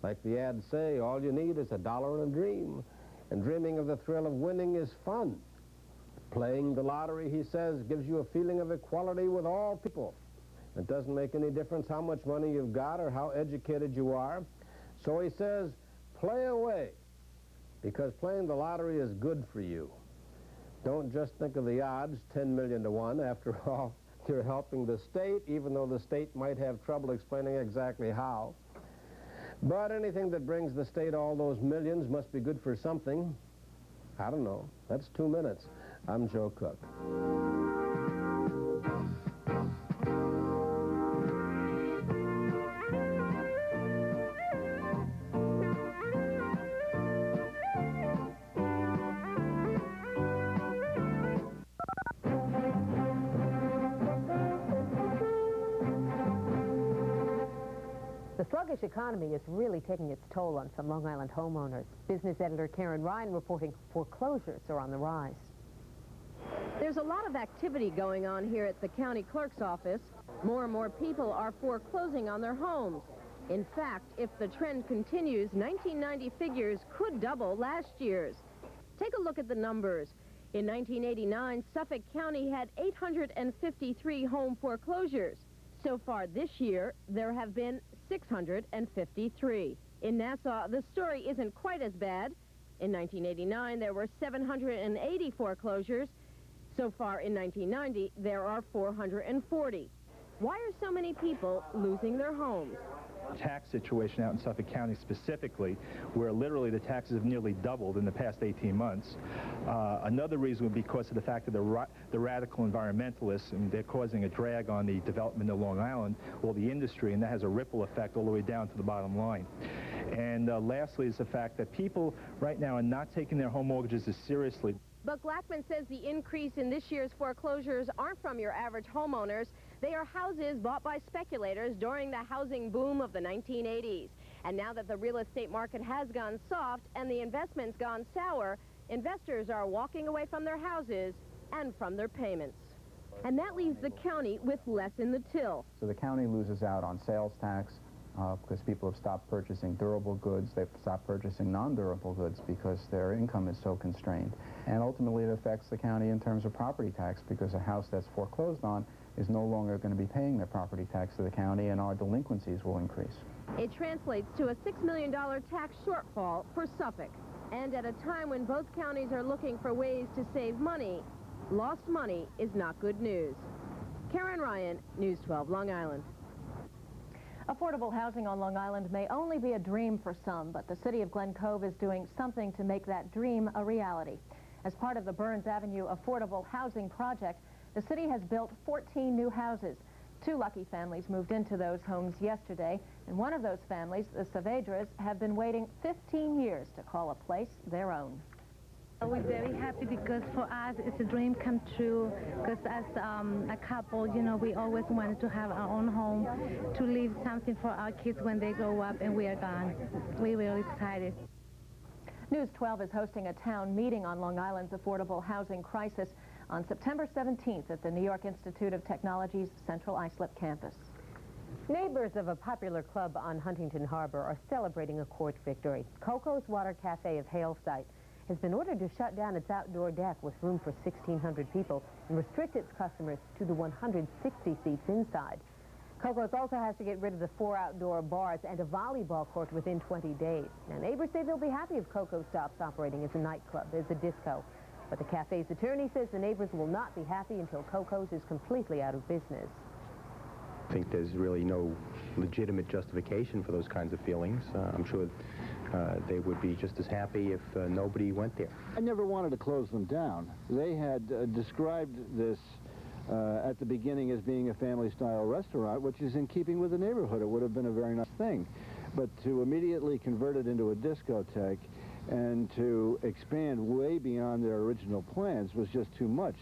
Like the ads say, all you need is $1 and a dream. And dreaming of the thrill of winning is fun. Playing the lottery, he says, gives you a feeling of equality with all people. It doesn't make any difference how much money you've got or how educated you are. So he says, play away, because playing the lottery is good for you. Don't just think of the odds, 10 million to 1. After all, you're helping the state, even though the state might have trouble explaining exactly how. But anything that brings the state all those millions must be good for something. I don't know. That's 2 minutes. I'm Joe Cook. The sluggish economy is really taking its toll on some Long Island homeowners. Business editor Karen Ryan reporting foreclosures are on the rise. There's a lot of activity going on here at the county clerk's office. More and more people are foreclosing on their homes. In fact, if the trend continues, 1990 figures could double last year's. Take a look at the numbers. In 1989, Suffolk County had 853 home foreclosures. So far this year, there have been 653. In Nassau, the story isn't quite as bad. In 1989, there were 780 foreclosures. So far in 1990, there are 440. Why are so many people losing their homes? Tax situation out in Suffolk County specifically, where literally the taxes have nearly doubled in the past 18 months. Another reason would be because of the fact that the radical environmentalists, and they're causing a drag on the development of Long Island, or the industry, and that has a ripple effect all the way down to the bottom line. And lastly is the fact that people right now are not taking their home mortgages as seriously. But Glackman says the increase in this year's foreclosures aren't from your average homeowners. They are houses bought by speculators during the housing boom of the 1980s. And now that the real estate market has gone soft and the investment's gone sour, investors are walking away from their houses and from their payments. And that leaves the county with less in the till. So the county loses out on sales tax because people have stopped purchasing durable goods. They've stopped purchasing non-durable goods because their income is so constrained. And ultimately it affects the county in terms of property tax, because a house that's foreclosed on is no longer going to be paying their property tax to the county, and our delinquencies will increase. It translates to a $6 million tax shortfall for Suffolk. And at a time when both counties are looking for ways to save money, lost money is not good news. Karen Ryan, News 12, Long Island. Affordable housing on Long Island may only be a dream for some, but the city of Glen Cove is doing something to make that dream a reality. As part of the Burns Avenue Affordable Housing Project, the city has built 14 new houses. 2 lucky families moved into those homes yesterday, and one of those families, the Saavedras, have been waiting 15 years to call a place their own. We're very happy because for us it's a dream come true, because as a couple, you know, we always wanted to have our own home, to leave something for our kids when they grow up and we are gone. We're really excited. News 12 is hosting a town meeting on Long Island's affordable housing crisis on September 17th at the New York Institute of Technology's Central Islip campus. Neighbors of a popular club on Huntington Harbor are celebrating a court victory. Coco's Water Cafe of Hale Site has been ordered to shut down its outdoor deck with room for 1,600 people and restrict its customers to the 160 seats inside. Coco's also has to get rid of the 4 outdoor bars and a volleyball court within 20 days. Now, neighbors say they'll be happy if Coco stops operating as a nightclub, as a disco. But the cafe's attorney says the neighbors will not be happy until Coco's is completely out of business. I think there's really no legitimate justification for those kinds of feelings. I'm sure they would be just as happy if nobody went there. I never wanted to close them down. They had described this at the beginning as being a family-style restaurant, which is in keeping with the neighborhood. It would have been a very nice thing. But to immediately convert it into a discotheque and to expand way beyond their original plans was just too much.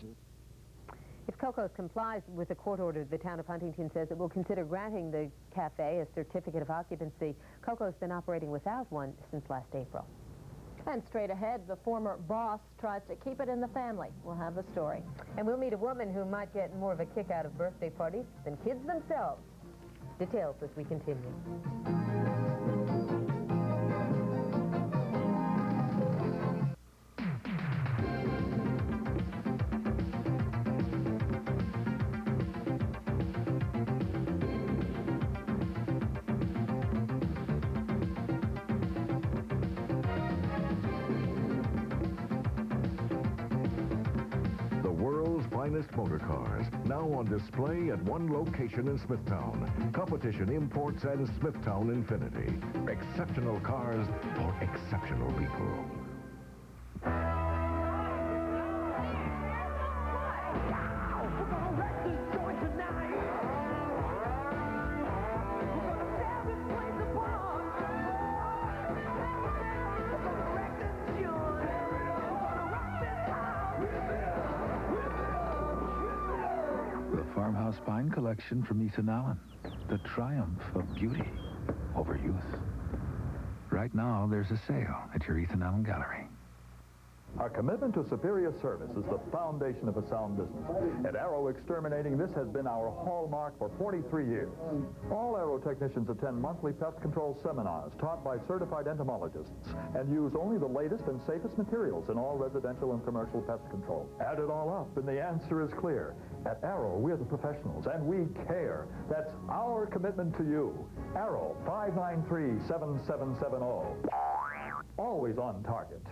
If Coco's complies with the court order, the town of Huntington says it will consider granting the cafe a certificate of occupancy. Coco's been operating without one since last April. And straight ahead, the former boss tries to keep it in the family. We'll have the story. And we'll meet a woman who might get more of a kick out of birthday parties than kids themselves. Details as we continue. Finest motor cars, now on display at one location in Smithtown. Competition Imports and Smithtown Infinity. Exceptional cars for exceptional people. Farmhouse Pine Collection from Ethan Allen. The triumph of beauty. over youth. Right now, there's a sale at your Ethan Allen Gallery. Our commitment to superior service is the foundation of a sound business. At Arrow Exterminating, this has been our hallmark for 43 years. All Arrow technicians attend monthly pest control seminars taught by certified entomologists and use only the latest and safest materials in all residential and commercial pest control. Add it all up, and the answer is clear. At Arrow, we're the professionals, and we care. That's our commitment to you. Arrow, 593-7770. Always on target.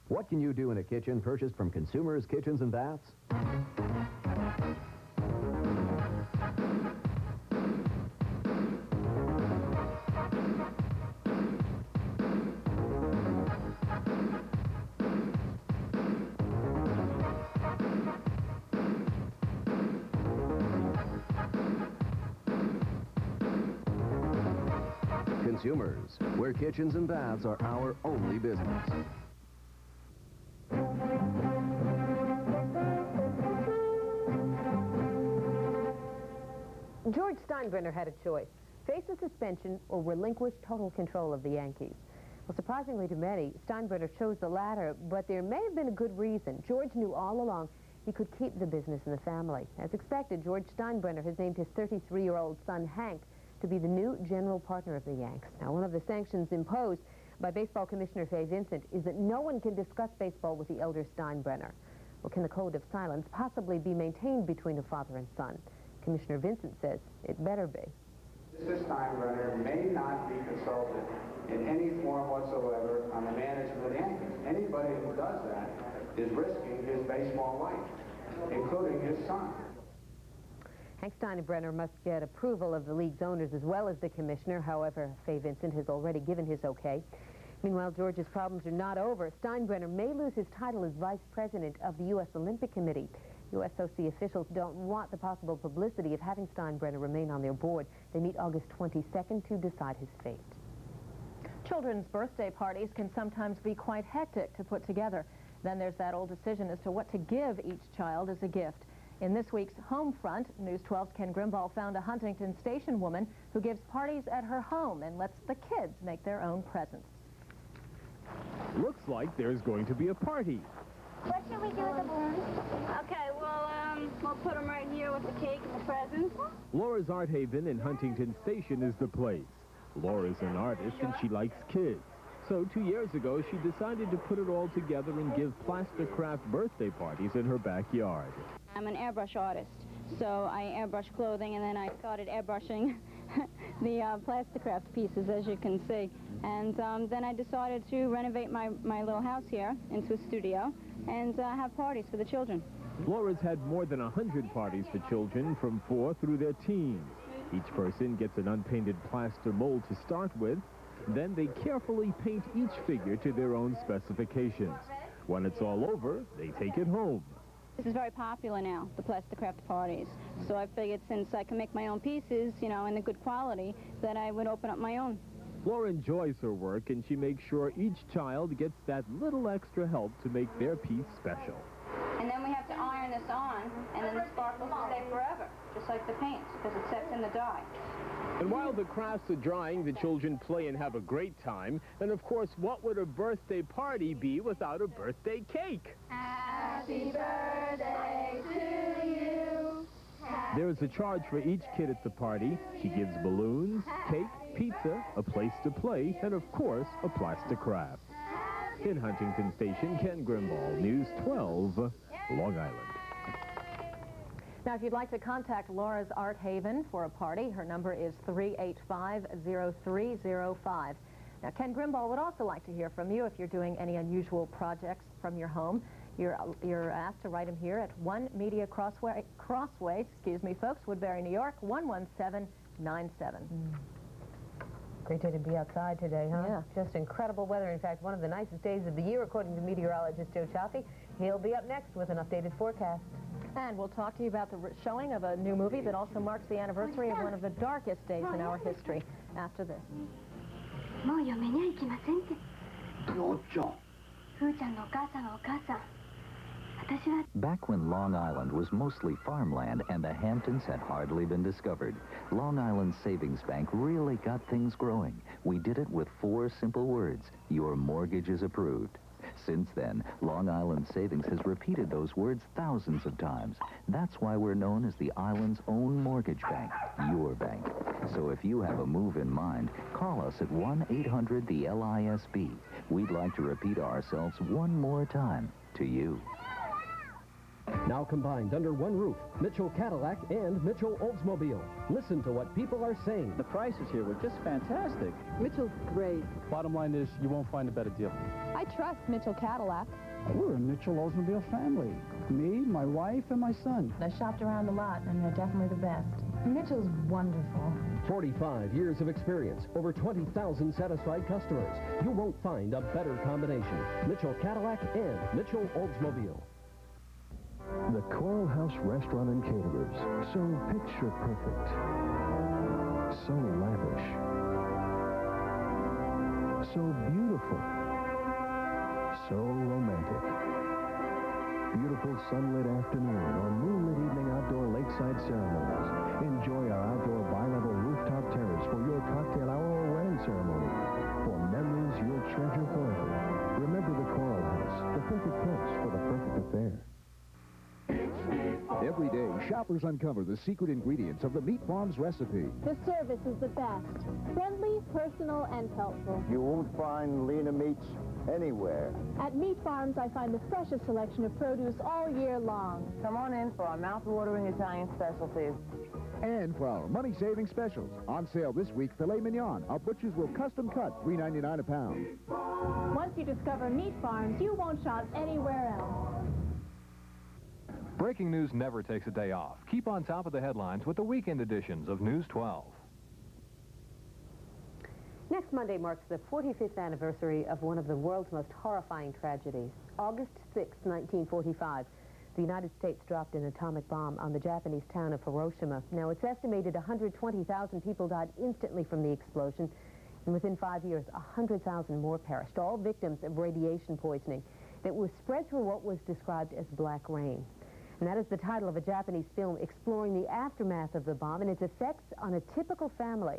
What can you do in a kitchen purchased from Consumers Kitchens and Baths? Consumers, where kitchens and baths are our only business. George Steinbrenner had a choice: face a suspension or relinquish total control of the Yankees. Well, surprisingly to many, Steinbrenner chose the latter, but there may have been a good reason. George knew all along he could keep the business in the family. As expected, George Steinbrenner has named his 33-year-old son, Hank, to be the new general partner of the Yanks. Now, one of the sanctions imposed by Baseball Commissioner Fay Vincent is that no one can discuss baseball with the elder Steinbrenner. Well, can the code of silence possibly be maintained between a father and son? Commissioner Vincent says it better be. Mr. Steinbrenner may not be consulted in any form whatsoever on the management of the Yankees. Anybody who does that is risking his baseball life, including his son. Hank Steinbrenner must get approval of the league's owners as well as the commissioner. However, Fay Vincent has already given his okay. Meanwhile, George's problems are not over. Steinbrenner may lose his title as vice president of the U.S. Olympic Committee. USOC officials don't want the possible publicity of having Steinbrenner remain on their board. They meet August 22nd to decide his fate. Children's birthday parties can sometimes be quite hectic to put together. Then there's that old decision as to what to give each child as a gift. In this week's Home Front, News 12's Ken Grimble found a Huntington Station woman who gives parties at her home and lets the kids make their own presents. Looks like there's going to be a party. What should we do with the balloons? Okay, well, we'll put them right here with the cake and the presents. Laura's Art Haven in Huntington Station is the place. Laura's an artist and she likes kids. So 2 years ago, she decided to put it all together and give plaster craft birthday parties in her backyard. I'm an airbrush artist, so I airbrush clothing, and then I started airbrushing the plaster craft pieces, as you can see. And then I decided to renovate my little house here into a studio and have parties for the children. Laura's had more than 100 parties for children from 4 through their teens. Each person gets an unpainted plaster mold to start with. Then they carefully paint each figure to their own specifications. When it's all over, they take it home. This is very popular now, the plaster craft parties. So I figured since I can make my own pieces, you know, in a good quality, that I would open up my own. Laura enjoys her work, and she makes sure each child gets that little extra help to make their piece special. And then we have to iron this on, and then the sparkles will stay forever, just like the paint, because it sets in the dye. And while the crafts are drying, the children play and have a great time. And of course, what would a birthday party be without a birthday cake? Happy birthday to you. There is a charge for each kid at the party. She gives balloons, cake, pizza, a place to play, and of course, a plaster craft. In Huntington Station, Ken Grimble, News 12, Long Island. Now, if you'd like to contact Laura's Art Haven for a party, her number is 385-0305. Now, Ken Grimble would also like to hear from you if you're doing any unusual projects from your home. You're asked to write him here at 1 Media Crossway, folks, Woodbury, New York, 11797. Great day to be outside today, huh? Yeah. Just incredible weather. In fact, one of the nicest days of the year, according to meteorologist Joe Chaffee. He'll be up next with an updated forecast. And we'll talk to you about the showing of a new movie that also marks the anniversary of one of the darkest days in our history. After this. もう嫁には行きませんって。どうちゃん。ふーちゃんのお母さんはお母さん。Back when Long Island was mostly farmland and the Hamptons had hardly been discovered, Long Island Savings Bank really got things growing. We did it with 4 simple words: your mortgage is approved. Since then, Long Island Savings has repeated those words thousands of times. That's why we're known as the island's own mortgage bank, your bank. So if you have a move in mind, call us at 1-800-LISB. We'd like to repeat ourselves one more time to you. Now combined under one roof, Mitchell Cadillac and Mitchell Oldsmobile. Listen to what people are saying. The prices here were just fantastic. Mitchell's great. Bottom line is, you won't find a better deal. I trust Mitchell Cadillac. We're a Mitchell Oldsmobile family. Me, my wife, and my son. I shopped around a lot, and they're definitely the best. Mitchell's wonderful. 45 years of experience, over 20,000 satisfied customers. You won't find a better combination. Mitchell Cadillac and Mitchell Oldsmobile. The Coral House Restaurant and Caterers. So picture perfect. So lavish. So beautiful. So romantic. Beautiful sunlit afternoon or moonlit evening outdoor lakeside ceremonies. Enjoy our outdoor bi-level rooftop terrace for your cocktail hour or wedding ceremony. For memories you'll treasure forever. Remember the Coral House, the perfect place for the perfect affair. Every day, shoppers uncover the secret ingredients of the Meat Farms recipe. The service is the best. Friendly, personal, and helpful. You won't find leaner meats anywhere. At Meat Farms, I find the freshest selection of produce all year long. Come on in for our mouth-watering Italian specialties. And for our money-saving specials. On sale this week, filet mignon. Our butchers will custom cut, $3.99 a pound. Once you discover Meat Farms, you won't shop anywhere else. Breaking news never takes a day off. Keep on top of the headlines with the weekend editions of News 12. Next Monday marks the 45th anniversary of one of the world's most horrifying tragedies. August 6, 1945, the United States dropped an atomic bomb on the Japanese town of Hiroshima. Now, it's estimated 120,000 people died instantly from the explosion, and within 5 years, 100,000 more perished, all victims of radiation poisoning that was spread through what was described as black rain. And that is the title of a Japanese film exploring the aftermath of the bomb and its effects on a typical family.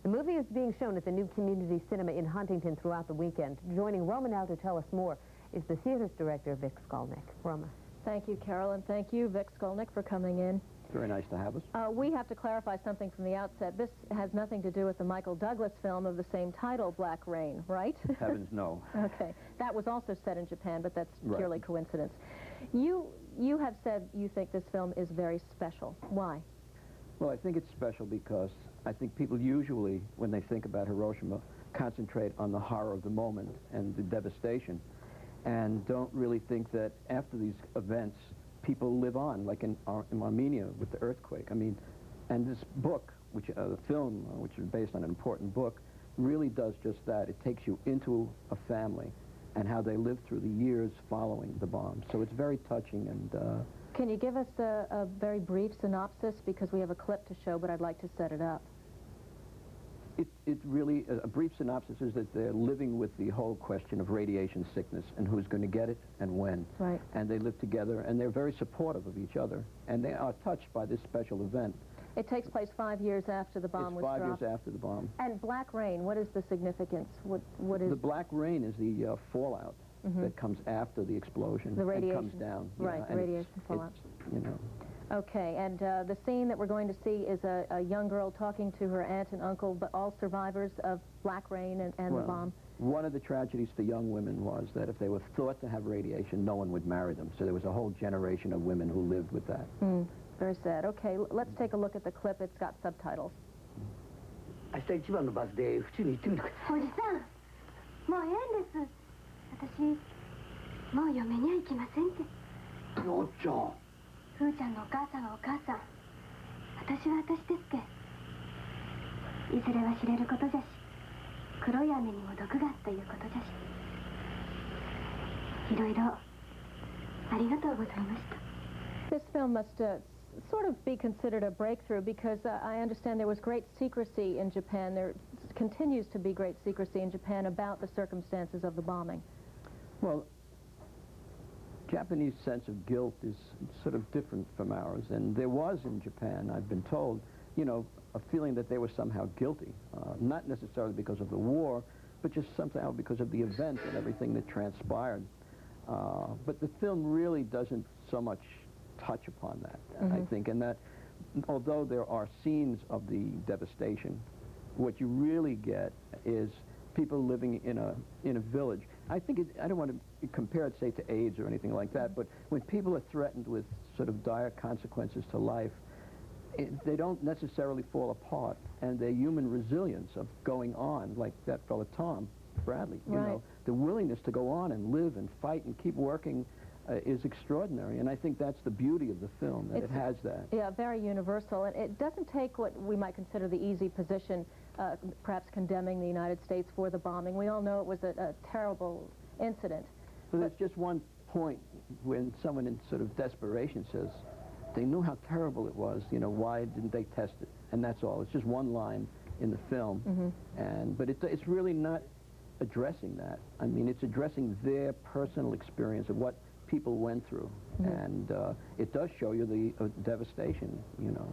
The movie is being shown at the New Community Cinema in Huntington throughout the weekend. Joining Roma now to tell us more is the theater's director, Vic Skolnick. Roma. Thank you, Carol, and thank you, Vic Skolnick, for coming in. Very nice to have us. We have to clarify something from the outset. This has nothing to do with the Michael Douglas film of the same title, Black Rain, right? Heavens, no. Okay. That was also set in Japan, but that's Right. purely coincidence. You have said you think this film is very special. Why? Well, I think it's special because I think people usually, when they think about Hiroshima, concentrate on the horror of the moment and the devastation, and don't really think that after these events, people live on, like in Armenia with the earthquake. I mean, and this book, the film, which is based on an important book, really does just that. It takes you into a family and how they lived through the years following the bomb. So it's very touching. And can you give us a very brief synopsis? Because we have a clip to show, but I'd like to set it up. It really, a brief synopsis is that they're living with the whole question of radiation sickness and who's going to get it and when. Right. And they live together, and they're very supportive of each other, and they are touched by this special event. It takes place 5 years after the bomb was dropped. 5 years after the bomb. And Black Rain, what is the significance? What is... The black rain is the fallout that comes after the explosion. The radiation. And comes down. Right, yeah, the radiation fallout. You know. Okay, and the scene that we're going to see is a young girl talking to her aunt and uncle, but all survivors of Black Rain and the bomb. One of the tragedies for young women was that if they were thought to have radiation, no one would marry them. So there was a whole generation of women who lived with that. Very sad. Okay, let's take a look at the clip. It's got subtitles. 明日一番のバスで府中に行ってみるか。おじさん、もうええんです。私、もう嫁には行きませんって。よっちゃん。ふーちゃんのお母さんはお母さん。私は私ですけ。いずれは知れることじゃし、黒い雨にも毒がということじゃし。いろいろありがとうございました。This film must sort of be considered a breakthrough because I understand there was great secrecy in Japan. There continues to be great secrecy in Japan about the circumstances of the bombing. Well, Japanese sense of guilt is sort of different from ours, and there was in Japan, I've been told, you know, a feeling that they were somehow guilty, not necessarily because of the war, but just somehow because of the event and everything that transpired. But the film really doesn't so much touch upon that, I think, and that although there are scenes of the devastation, what you really get is people living in a village. I think I don't want to compare it, say, to AIDS or anything like that, but when people are threatened with sort of dire consequences to life, they don't necessarily fall apart, and their human resilience of going on, like that fellow Tom Bradley, you know, the willingness to go on and live and fight and keep working is extraordinary, and I think that's the beauty of the film, that it has that. Yeah, very universal, and it doesn't take what we might consider the easy position, perhaps condemning the United States for the bombing. We all know it was a terrible incident. But there's just one point when someone in sort of desperation says, they knew how terrible it was, you know, why didn't they test it? And that's all. It's just one line in the film, but it's really not addressing that. I mean, it's addressing their personal experience of what people went through, and it does show you the devastation, you know.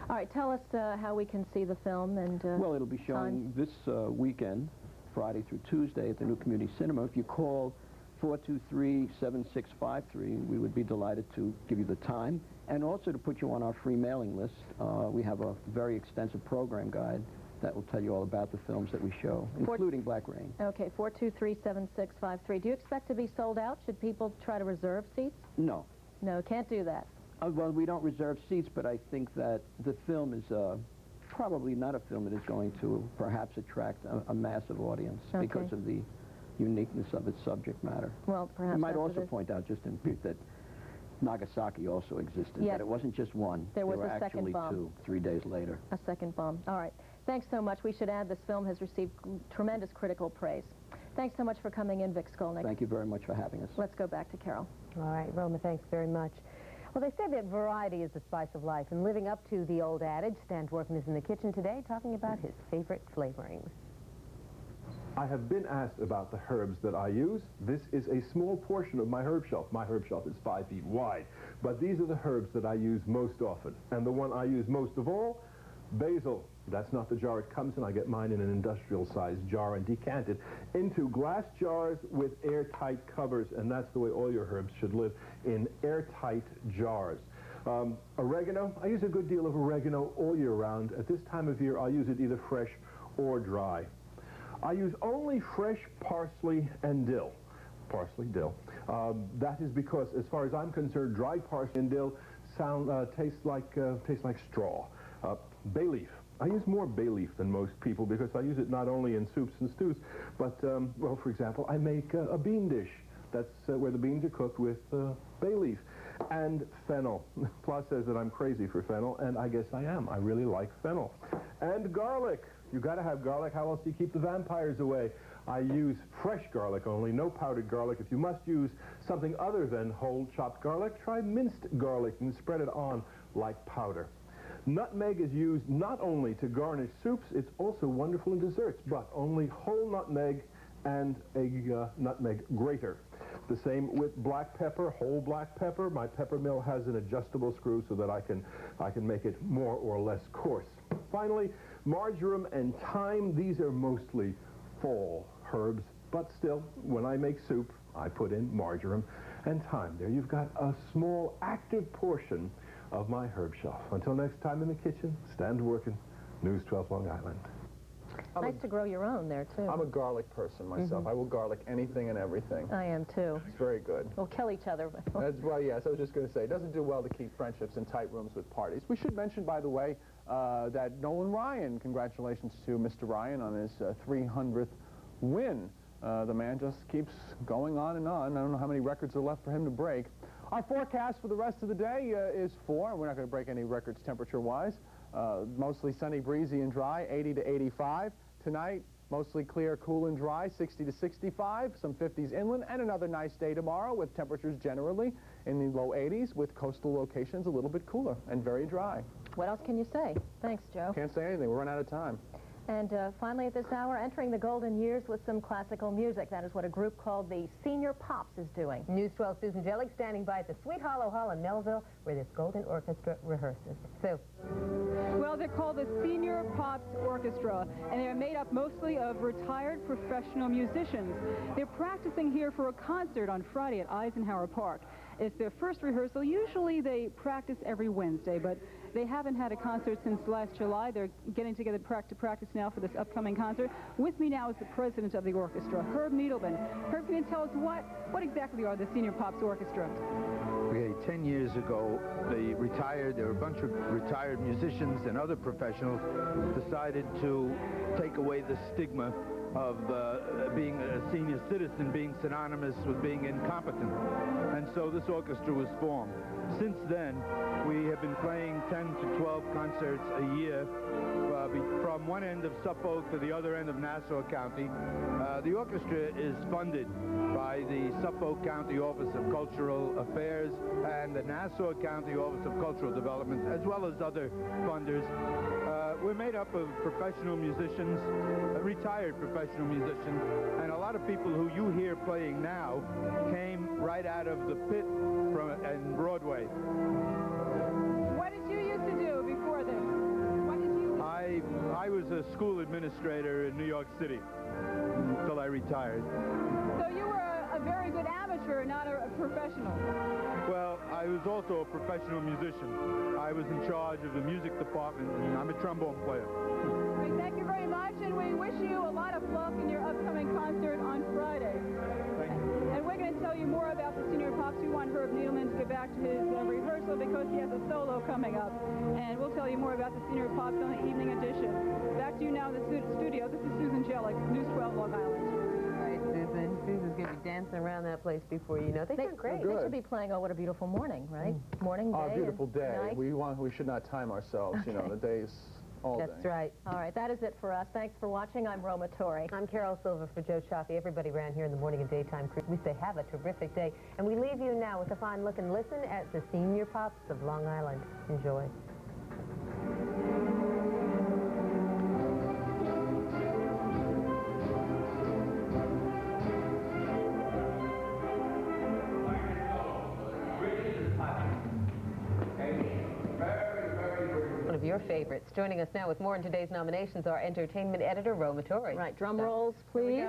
All right, tell us how we can see the film and well, it'll be showing this weekend, Friday through Tuesday at the New Community Cinema. If you call 423-7653, we would be delighted to give you the time, and also to put you on our free mailing list. We have a very extensive program guide that will tell you all about the films that we show, including Black Rain. Okay, 423-7653. Do you expect to be sold out? Should people try to reserve seats? No. No, can't do that. Well, we don't reserve seats, but I think that the film is probably not a film that is going to perhaps attract a massive audience because of the uniqueness of its subject matter. Well, perhaps. You might also point out, just in brief, that Nagasaki also existed, that it wasn't just one. There was were a second actually bomb. 2, 3 days later. A second bomb. All right. Thanks so much. We should add this film has received tremendous critical praise. Thanks so much for coming in, Vic Skolnick. Thank you very much for having us. Let's go back to Carol. All right, Roma, thanks very much. Well, they say that variety is the spice of life, and living up to the old adage, Stan Dworkin is in the kitchen today talking about his favorite flavorings. I have been asked about the herbs that I use. This is a small portion of my herb shelf. My herb shelf is 5 feet wide, but these are the herbs that I use most often. And the one I use most of all, basil. That's not the jar it comes in. I get mine in an industrial-sized jar and decant it into glass jars with airtight covers, and that's the way all your herbs should live, in airtight jars. Oregano, I use a good deal of oregano all year round. At this time of year, I'll use it either fresh or dry. I use only fresh parsley and dill. Parsley, dill. That is because, as far as I'm concerned, dried parsley and dill tastes like straw. Bay leaf. I use more bay leaf than most people because I use it not only in soups and stews, but, well, for example, I make a bean dish. That's where the beans are cooked with bay leaf. And fennel. Pla says that I'm crazy for fennel, and I guess I am. I really like fennel. And garlic. You got to have garlic. How else do you keep the vampires away? I use fresh garlic only, no powdered garlic. If you must use something other than whole chopped garlic, try minced garlic and spread it on like powder. Nutmeg is used not only to garnish soups, it's also wonderful in desserts, but only whole nutmeg and a nutmeg grater. The same with black pepper, whole black pepper. My pepper mill has an adjustable screw so that I can make it more or less coarse. Finally, marjoram and thyme. These are mostly fall herbs, but still, when I make soup, I put in marjoram and thyme. There you've got a small active portion of my herb shelf. Until next time in the kitchen, Stan Dworkin, News 12 Long Island. Nice to grow your own there, too. I'm a garlic person myself. I will garlic anything and everything. I am, too. It's very good. We'll kill each other. Well, yes, I was just going to say, it doesn't do well to keep friendships in tight rooms with parties. We should mention, by the way, that Nolan Ryan, congratulations to Mr. Ryan on his 300th win. The man just keeps going on and on. I don't know how many records are left for him to break. Our forecast for the rest of the day is 4. We're not going to break any records temperature-wise. Mostly sunny, breezy, and dry, 80 to 85. Tonight, mostly clear, cool, and dry, 60 to 65. Some 50s inland, and another nice day tomorrow with temperatures generally in the low 80s, with coastal locations a little bit cooler and very dry. What else can you say? Thanks, Joe. Can't say anything. We're running out of time. And finally at this hour, entering the golden years with some classical music. That is what a group called the Senior Pops is doing. News 12 Susan Jellick standing by at the Sweet Hollow Hall in Melville, where this golden orchestra rehearses. Sue. Well, they're called the Senior Pops Orchestra, and they're made up mostly of retired professional musicians. They're practicing here for a concert on Friday at Eisenhower Park. It's their first rehearsal. Usually they practice every Wednesday, but they haven't had a concert since last July. They're getting together to practice now for this upcoming concert. With me now is the president of the orchestra, Herb Needleman. Herb, can you tell us what exactly are the Senior Pops Orchestra? Okay, 10 years ago, there were a bunch of retired musicians and other professionals decided to take away the stigma of being a senior citizen being synonymous with being incompetent. And so this orchestra was formed. Since then, we have been playing 10 to 12 concerts a year from one end of Suffolk to the other end of Nassau County. The orchestra is funded by the Suffolk County Office of Cultural Affairs and the Nassau County Office of Cultural Development, as well as other funders. We're made up of professional musicians, retired professional musicians, and a lot of people who you hear playing now came right out of the pit in Broadway. What did you used to do before this? What did you... I was a school administrator in New York City until I retired. So you were a very good amateur, not a professional. Well, I was also a professional musician. I was in charge of the music department, and I'm a trombone player. Right, thank you very much, and we wish you a lot of luck in your upcoming concert on Friday. Thank you. And we're going to tell you more about the Senior Pops. We want Herb Needleman to get back to his rehearsal because he has a solo coming up. And we'll tell you more about the Senior Pops on the evening edition. Back to you now in the studio. This is Susan Jellick, News 12 Long Island. Susan's going to be dancing around that place before you know. They sound great. They should be playing Oh What a Beautiful Morning, right? Morning, day, Oh, beautiful day. night. We should not time ourselves. Okay. You know, the day's all day. That's right. All right, that is it for us. Thanks for watching. I'm Roma Torrey. I'm Carol Silver for Joe Chaffee. Everybody around here in the morning and daytime crew, we say have a terrific day. And we leave you now with a fine look and listen at the Senior Pops of Long Island. Enjoy. One of your favorites. Joining us now with more in today's nominations, our entertainment editor, Roma Torrey. Right, drum rolls, please.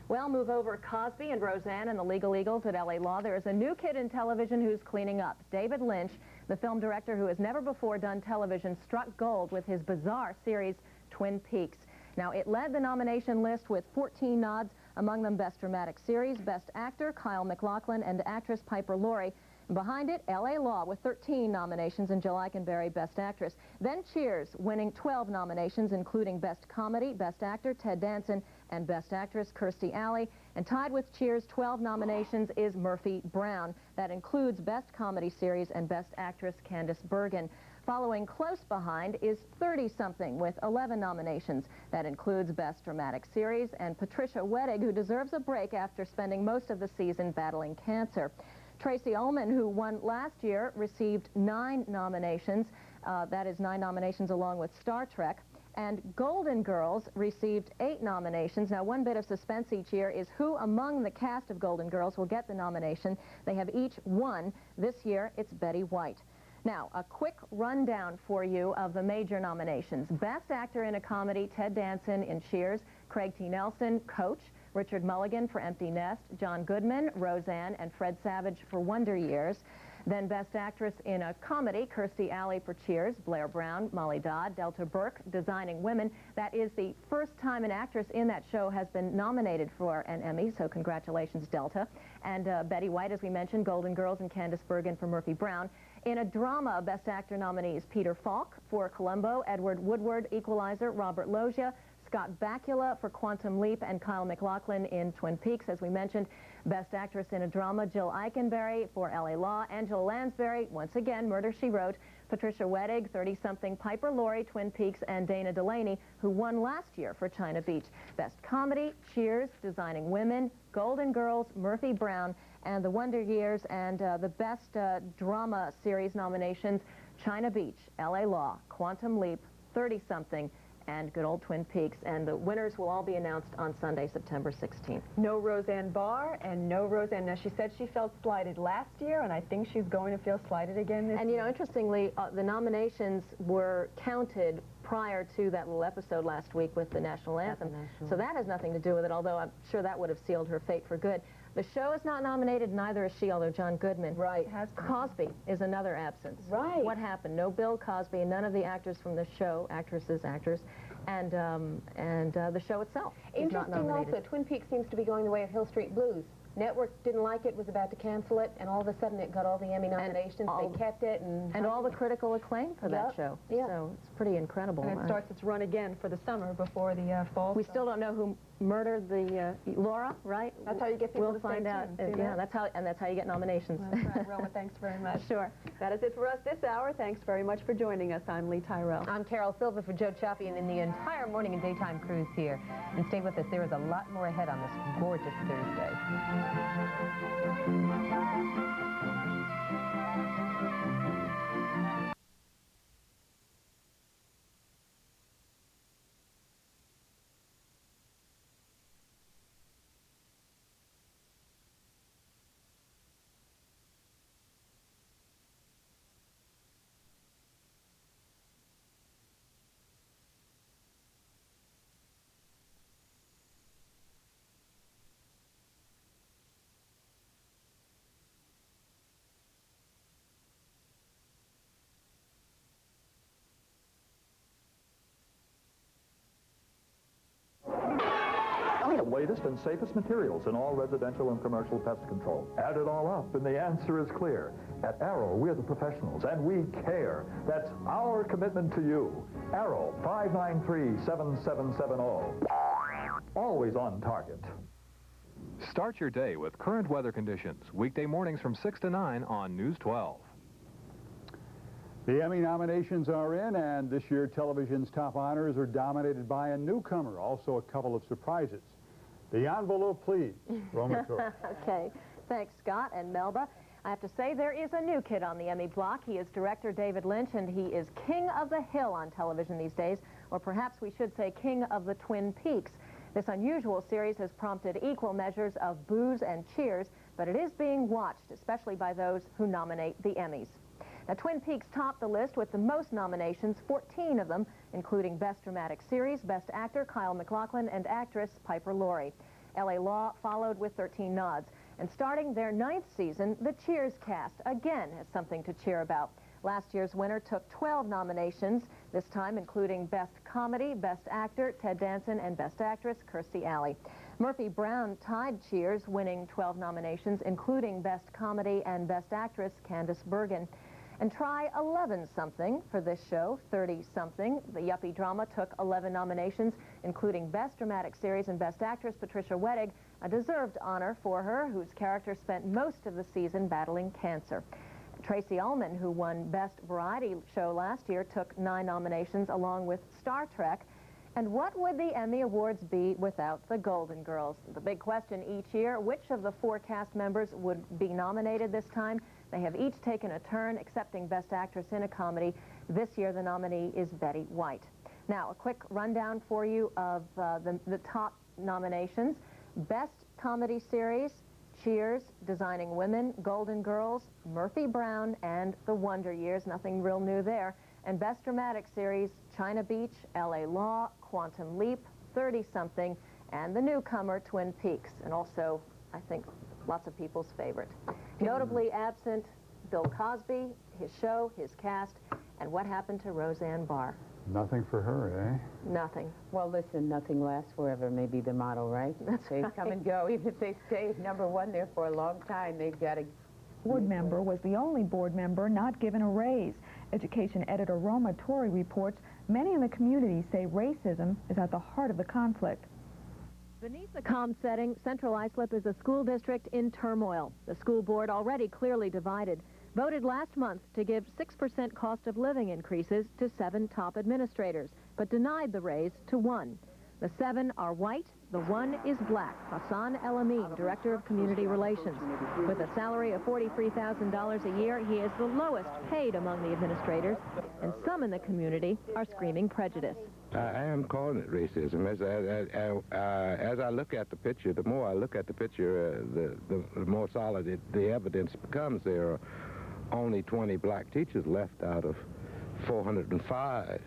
Well, move over Cosby and Roseanne and the Legal Eagles at LA Law. There is a new kid in television who's cleaning up. David Lynch, the film director who has never before done television, struck gold with his bizarre series, Twin Peaks. Now, it led the nomination list with 14 nods, among them Best Dramatic Series, Best Actor, Kyle MacLachlan, and actress Piper Laurie. Behind it, L.A. Law with 13 nominations and Jill Eikenberry, Best Actress. Then Cheers, winning 12 nominations, including Best Comedy, Best Actor, Ted Danson, and Best Actress, Kirstie Alley. And tied with Cheers' 12 nominations is Murphy Brown. That includes Best Comedy Series and Best Actress, Candice Bergen. Following close behind is 30-something with 11 nominations. That includes Best Dramatic Series and Patricia Wettig, who deserves a break after spending most of the season battling cancer. Tracy Ullman, who won last year, received 9 nominations. That is 9 nominations along with Star Trek. And Golden Girls received 8 nominations. Now, one bit of suspense each year is who among the cast of Golden Girls will get the nomination. They have each won. This year, it's Betty White. Now, a quick rundown for you of the major nominations. Best Actor in a Comedy, Ted Danson in Cheers, Craig T. Nelson, Coach, Richard Mulligan for Empty Nest, John Goodman, Roseanne, and Fred Savage for Wonder Years. Then Best Actress in a Comedy, Kirstie Alley for Cheers, Blair Brown, Molly Dodd, Delta Burke, Designing Women. That is the first time an actress in that show has been nominated for an Emmy, so congratulations, Delta. And Betty White, as we mentioned, Golden Girls, and Candice Bergen for Murphy Brown. In a drama, Best Actor nominees Peter Falk for Columbo, Edward Woodward, Equalizer, Robert Loggia, Scott Bakula for Quantum Leap, and Kyle MacLachlan in Twin Peaks, as we mentioned. Best Actress in a Drama, Jill Eikenberry for L.A. Law, Angela Lansbury, once again, Murder, She Wrote, Patricia Wettig, 30-something, Piper Laurie, Twin Peaks, and Dana Delaney, who won last year for China Beach. Best Comedy, Cheers, Designing Women, Golden Girls, Murphy Brown, and The Wonder Years, and the Best Drama Series nominations, China Beach, L.A. Law, Quantum Leap, 30-something, and good old Twin Peaks. And the winners will all be announced on Sunday, September 16th. No Roseanne Barr and no Roseanne. Now, she said she felt slighted last year, and I think she's going to feel slighted again this year. And, you know, interestingly, the nominations were counted prior to that little episode last week with the national anthem. So that has nothing to do with it, although I'm sure that would have sealed her fate for good. The show is not nominated, neither is she, although John Goodman. Right. Cosby is another absence. Right. What happened? No Bill Cosby, none of the actors from the show, actresses, actors, and the show itself is not Interesting nominated. also, Twin Peaks seems to be going the way of Hill Street Blues. Network didn't like it, was about to cancel it, and all of a sudden it got all the Emmy nominations. They kept it, and all the critical acclaim for that show. Yeah. So it's pretty incredible. And it starts its run again for the summer before the fall. We still don't know who murdered the Laura, right? That's how you get people We'll to stay find out. tuned. Yeah, that's how you get nominations. That's right. Roma, thanks very much. Sure. That is it for us this hour. Thanks very much for joining us. I'm Lee Tyrell. I'm Carol Silva for Joe Chaffee and the entire morning and daytime crews here. And stay with us. There is a lot more ahead on this gorgeous Thursday. The latest and safest materials in all residential and commercial pest control. Add it all up, and the answer is clear. At Arrow, we're the professionals, and we care. That's our commitment to you. Arrow, 593-7770. Always on target. Start your day with current weather conditions. Weekday mornings from 6 to 9 on News 12. The Emmy nominations are in, and this year television's top honors are dominated by a newcomer, also a couple of surprises. The envelope, please. Roma Torres. Okay. Thanks, Scott and Melba. I have to say, there is a new kid on the Emmy block. He is director David Lynch, and he is king of the hill on television these days, or perhaps we should say king of the Twin Peaks. This unusual series has prompted equal measures of boos and cheers, but it is being watched, especially by those who nominate the Emmys. Now, Twin Peaks topped the list with the most nominations, 14 of them, including Best Dramatic Series, Best Actor Kyle MacLachlan, and Actress Piper Laurie. L.A. Law followed with 13 nods. And starting their 9th season, the Cheers cast, again, has something to cheer about. Last year's winner took 12 nominations, this time including Best Comedy, Best Actor, Ted Danson, and Best Actress, Kirstie Alley. Murphy Brown tied Cheers, winning 12 nominations, including Best Comedy and Best Actress, Candice Bergen. And try 11-something for this show, 30-something. The yuppie drama took 11 nominations, including Best Dramatic Series and Best Actress, Patricia Wettig, a deserved honor for her, whose character spent most of the season battling cancer. Tracy Ullman, who won Best Variety Show last year, took 9 nominations, along with Star Trek. And what would the Emmy Awards be without the Golden Girls? The big question each year, which of the 4 cast members would be nominated this time? They have each taken a turn accepting Best Actress in a Comedy. This year, the nominee is Betty White. Now, a quick rundown for you of the top nominations. Best Comedy Series, Cheers, Designing Women, Golden Girls, Murphy Brown, and The Wonder Years. Nothing real new there. And Best Dramatic Series, China Beach, L.A. Law, Quantum Leap, 30-something, and the newcomer, Twin Peaks. And also, I think, lots of people's favorite. Notably absent, Bill Cosby, his show, his cast, and what happened to Roseanne Barr. Nothing for her, eh? Nothing. Well, listen, nothing lasts forever may be the motto, right? They come and go. Even if they stay number one there for a long time, they've got to... Board member was the only board member not given a raise. Education editor Roma Torres reports many in the community say racism is at the heart of the conflict. Beneath the calm setting, Central Islip is a school district in turmoil. The school board, already clearly divided, voted last month to give 6% cost of living increases to 7 top administrators, but denied the raise to 1. The 7 are white, the 1 is black. Hassan El Amin, Director of Community Relations. With a salary of $43,000 a year, he is the lowest paid among the administrators, and some in the community are screaming prejudice. I am calling it racism. As I look at the picture, the more I look at the picture, the more solid the evidence becomes. There are only 20 black teachers left out of 405.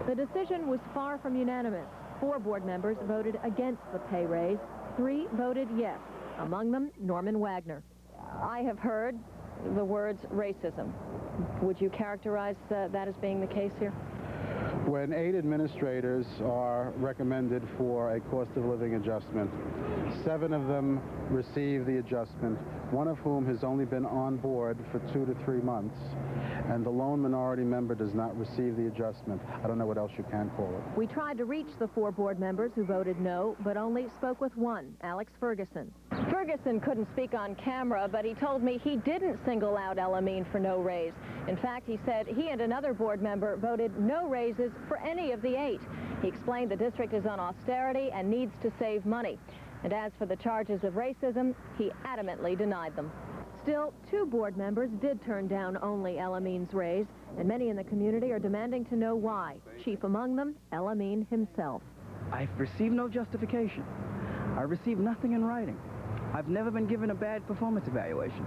The decision was far from unanimous. 4 board members voted against the pay raise. 3 voted yes, among them Norman Wagner. I have heard the words racism. Would you characterize that as being the case here? When 8 administrators are recommended for a cost of living adjustment, 7 of them receive the adjustment, 1 of whom has only been on board for 2 to 3 months, and the lone minority member does not receive the adjustment. I don't know what else you can call it. We tried to reach the 4 board members who voted no, but only spoke with one, Alex Ferguson. Ferguson couldn't speak on camera, but he told me he didn't single out El Amin for no raise. In fact, he said he and another board member voted no raises for any of the 8. He explained the district is on austerity and needs to save money. And as for the charges of racism, he adamantly denied them. Still, 2 board members did turn down only El Amin's raise, and many in the community are demanding to know why. Chief among them, El Amin himself. I've received no justification. I received nothing in writing. I've never been given a bad performance evaluation.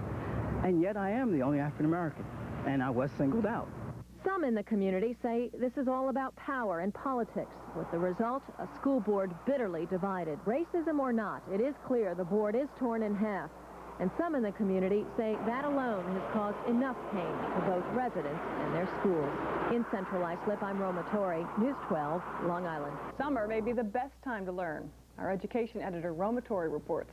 And yet I am the only African American, and I was singled out. Some in the community say this is all about power and politics, with the result, a school board bitterly divided. Racism or not, it is clear the board is torn in half. And some in the community say that alone has caused enough pain to both residents and their schools. In Central Islip, I'm Roma Torrey, News 12, Long Island. Summer may be the best time to learn. Our education editor, Roma Torrey, reports.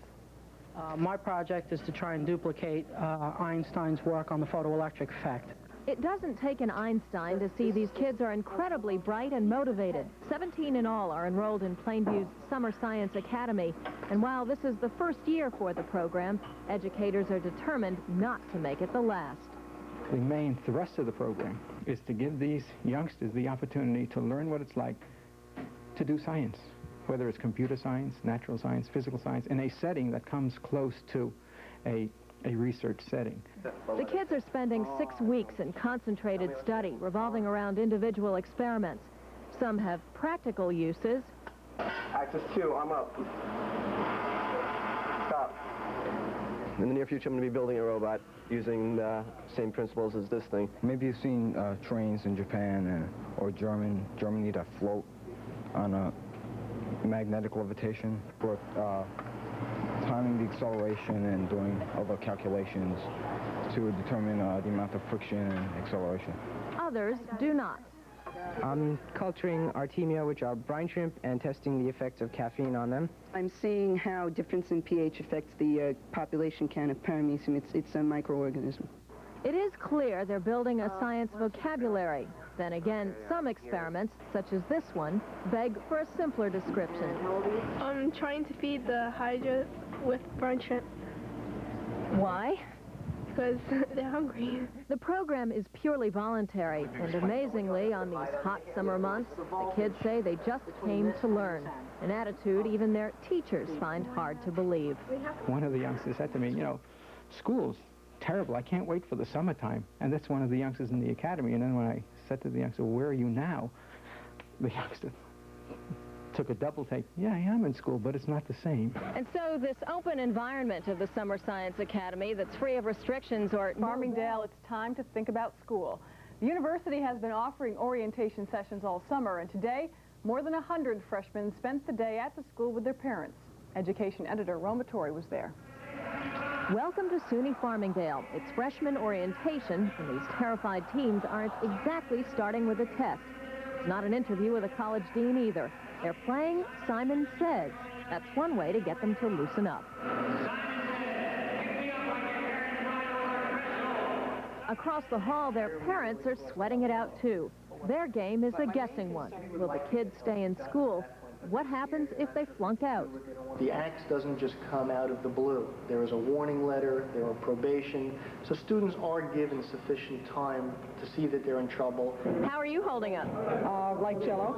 My project is to try and duplicate Einstein's work on the photoelectric effect. It doesn't take an Einstein to see these kids are incredibly bright and motivated. 17 in all are enrolled in Plainview's Summer Science Academy. And while this is the first year for the program, educators are determined not to make it the last. The main thrust of the program is to give these youngsters the opportunity to learn what it's like to do science, whether it's computer science, natural science, physical science, in a setting that comes close to a research setting. The kids are spending 6 weeks in concentrated study, revolving around individual experiments. Some have practical uses. Axis 2, I'm up. Stop. In the near future, I'm going to be building a robot using the same principles as this thing. Maybe you've seen trains in Japan or Germany that float on a magnetic levitation for timing the acceleration and doing other calculations to determine the amount of friction and acceleration. Others do not. I'm culturing Artemia, which are brine shrimp, and testing the effects of caffeine on them. I'm seeing how difference in pH affects the population count of paramecium. It's a microorganism. It is clear they're building a science vocabulary. Then again, some experiments, such as this one, beg for a simpler description. I'm trying to feed the hydra with brine shrimp. Why? Because they're hungry. The program is purely voluntary, and amazingly, on these hot summer months, the kids say they just came to learn, an attitude even their teachers find hard to believe. One of the youngsters said to me, you know, school's terrible, I can't wait for the summertime. And that's one of the youngsters in the academy. And then when I said to the youngster, well, where are you now? The youngster took a double take. Yeah, I am in school, but it's not the same. And so this open environment of the Summer Science Academy that's free of restrictions or... Farmingdale, it's time to think about school. The university has been offering orientation sessions all summer, and today, more than 100 freshmen spent the day at the school with their parents. Education editor Roma Torrey was there. Welcome to SUNY Farmingdale. It's freshman orientation, and these terrified teens aren't exactly starting with a test. It's not an interview with a college dean either. They're playing Simon Says. That's one way to get them to loosen up. Across the hall, their parents are sweating it out too. Their game is a guessing one. Will the kids stay in school, what happens if they flunk out. The axe doesn't just come out of the blue. There is a warning letter, there are probation, so students are given sufficient time to see that they're in trouble. How are you holding up? Like Jello.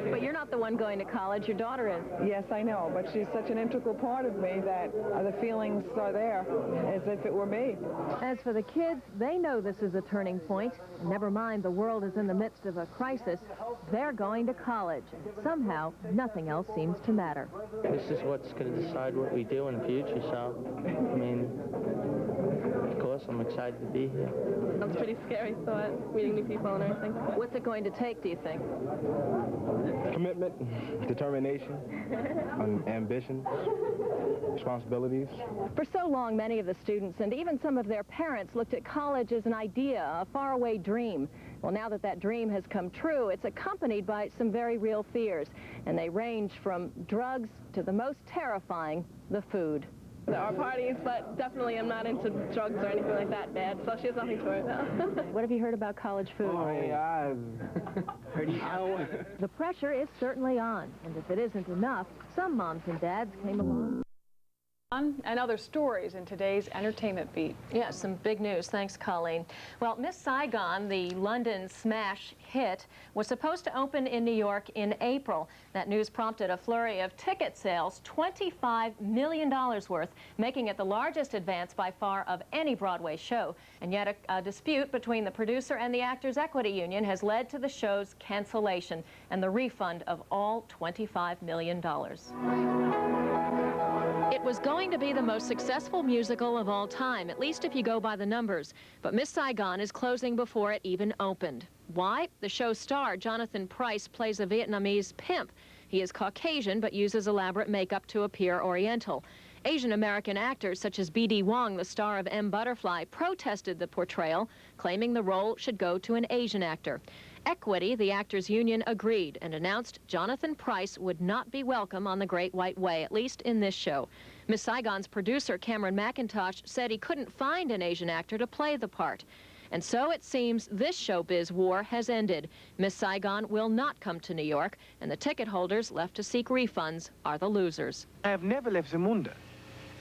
But you're not the one going to college, your daughter is. Yes, I know, but she's such an integral part of me that the feelings are there as if it were me. As for the kids, they know this is a turning point. Never mind the world is in the midst of a crisis. They're going to college. Somehow, nothing else seems to matter. This is what's going to decide what we do in the future, so, I mean, of course, I'm excited to be here. That's a pretty scary thought, meeting new people and everything. What's it going to take, do you think? Commitment, determination, ambition, responsibilities. For so long, many of the students and even some of their parents looked at college as an idea, a faraway dream. Well, now that that dream has come true, it's accompanied by some very real fears, and they range from drugs to the most terrifying, the food. There are parties, but definitely I'm not into drugs or anything like that bad, so she has nothing to worry about. What have you heard about college food? Oh, yeah, heard you know. The pressure is certainly on, and if it isn't enough, some moms and dads came along. And other stories in today's entertainment beat. Yeah, some big news. Thanks, Colleen. Well, Miss Saigon, the London smash hit, was supposed to open in New York in April. That news prompted a flurry of ticket sales, $25 million worth, making it the largest advance by far of any Broadway show. And yet a dispute between the producer and the Actors' Equity Union has led to the show's cancellation and the refund of all $25 million. It was going to be the most successful musical of all time, at least if you go by the numbers. But Miss Saigon is closing before it even opened. Why? The show's star, Jonathan Pryce, plays a Vietnamese pimp. He is Caucasian, but uses elaborate makeup to appear Oriental. Asian American actors such as B.D. Wong, the star of M. Butterfly, protested the portrayal, claiming the role should go to an Asian actor. Equity, the Actors Union, agreed and announced Jonathan Pryce would not be welcome on the Great White Way, at least in this show. Miss Saigon's producer, Cameron McIntosh, said he couldn't find an Asian actor to play the part. And so it seems this showbiz war has ended. Miss Saigon will not come to New York, and the ticket holders left to seek refunds are the losers. I have never left Zamunda.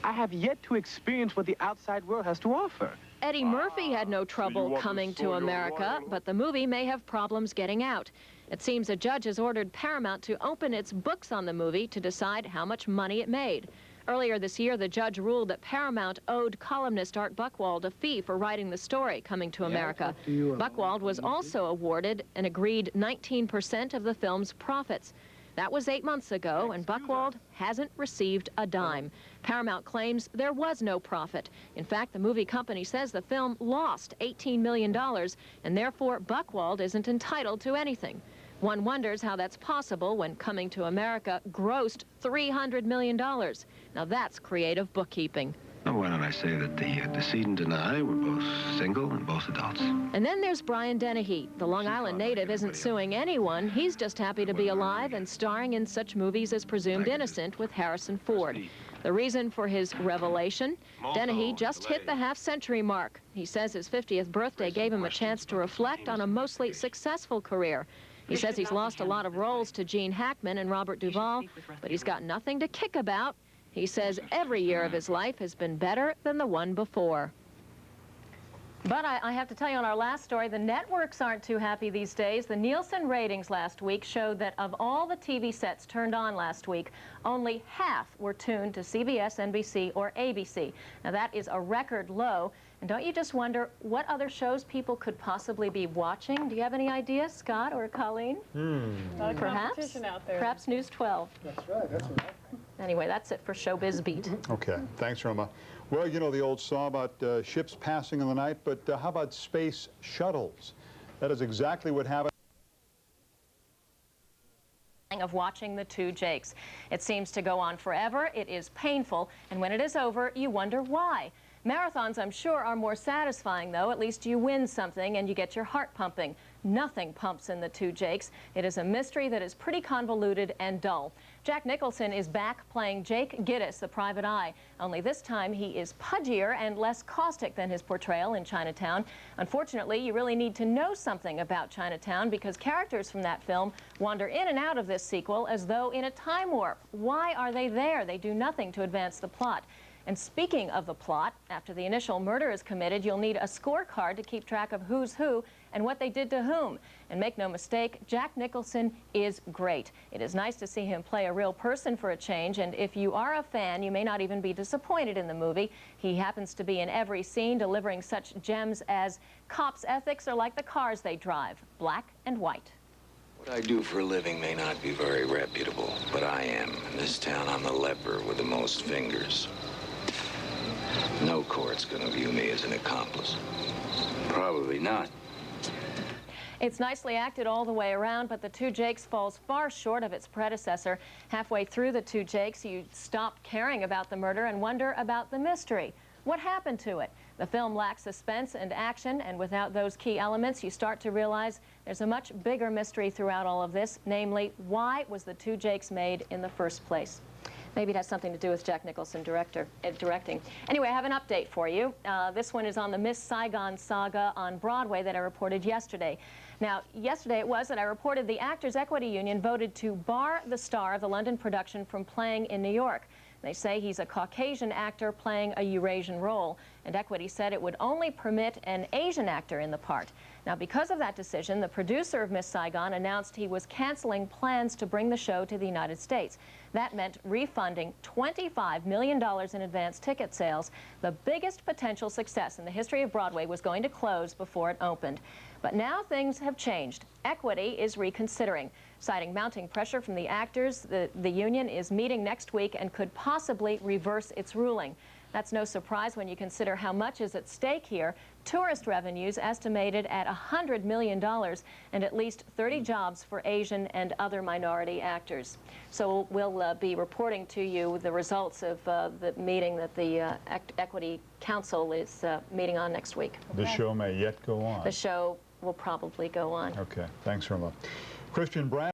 I have yet to experience what the outside world has to offer. Eddie Murphy had no trouble coming to America, but the movie may have problems getting out. It seems a judge has ordered Paramount to open its books on the movie to decide how much money it made. Earlier this year, the judge ruled that Paramount owed columnist Art Buchwald a fee for writing the story, Coming to America. Buchwald was also awarded an agreed 19% of the film's profits. That was 8 months ago, and Buchwald hasn't received a dime. Paramount claims there was no profit. In fact, the movie company says the film lost $18 million, and therefore Buchwald isn't entitled to anything. One wonders how that's possible when Coming to America grossed $300 million. Now that's creative bookkeeping. Oh, why don't I say that the decedent and I were both single and both adults. And then there's Brian Dennehy. The Long Island native isn't suing anyone. He's just happy to be alive and starring in such movies as Presumed Innocent with Harrison Ford. The reason for his revelation? Dennehy just hit the half-century mark. He says his 50th birthday gave him a chance to reflect on a mostly successful career. He says he's lost a lot of roles to Gene Hackman and Robert Duvall, but he's got nothing to kick about. He says every year of his life has been better than the one before. But I have to tell you, on our last story, the networks aren't too happy these days. The Nielsen ratings last week showed that of all the TV sets turned on last week, only half were tuned to CBS, NBC, or ABC. Now that is a record low. And don't you just wonder what other shows people could possibly be watching? Do you have any ideas, Scott or Colleen? Perhaps? Out there. Perhaps News 12. That's right. That's what I think. Anyway, that's it for Showbiz Beat. Okay. Thanks, Roma. Well, you know the old saw about ships passing in the night, but how about space shuttles? That is exactly what happened. Of watching the two Jakes. It seems to go on forever. It is painful, and when it is over, you wonder why. Marathons, I'm sure, are more satisfying, though. At least you win something and you get your heart pumping. Nothing pumps in the two Jakes. It is a mystery that is pretty convoluted and dull. Jack Nicholson is back playing Jake Gittes, the private eye. Only this time he is pudgier and less caustic than his portrayal in Chinatown. Unfortunately, you really need to know something about Chinatown because characters from that film wander in and out of this sequel as though in a time warp. Why are they there? They do nothing to advance the plot. And speaking of the plot, after the initial murder is committed, you'll need a scorecard to keep track of who's who and what they did to whom. And make no mistake, Jack Nicholson is great. It is nice to see him play a real person for a change, and if you are a fan, you may not even be disappointed in the movie. He happens to be in every scene, delivering such gems as cops' ethics are like the cars they drive, black and white. What I do for a living may not be very reputable, but I am. In this town, I'm the leper with the most fingers. No court's gonna view me as an accomplice. Probably not. It's nicely acted all the way around, but The Two Jakes falls far short of its predecessor. Halfway through The Two Jakes, you stop caring about the murder and wonder about the mystery. What happened to it? The film lacks suspense and action, and without those key elements, you start to realize there's a much bigger mystery throughout all of this, namely, why was The Two Jakes made in the first place? Maybe it has something to do with Jack Nicholson directing. Anyway, I have an update for you. This one is on the Miss Saigon saga on Broadway that I reported yesterday. Now, yesterday it was that I reported the Actors' Equity Union voted to bar the star of the London production from playing in New York. They say he's a Caucasian actor playing a Eurasian role, and Equity said it would only permit an Asian actor in the part. Now, because of that decision, the producer of Miss Saigon announced he was canceling plans to bring the show to the United States. That meant refunding $25 million in advance ticket sales. The biggest potential success in the history of Broadway was going to close before it opened. But now things have changed. Equity is reconsidering. Citing mounting pressure from the actors, the union is meeting next week and could possibly reverse its ruling. That's no surprise when you consider how much is at stake here. Tourist revenues estimated at $100 million and at least 30 jobs for Asian and other minority actors. So we'll be reporting to you the results of the meeting that the Equity Council is meeting on next week. The show may yet go on. The show will probably go on. Okay, thanks very much. Christian Brown.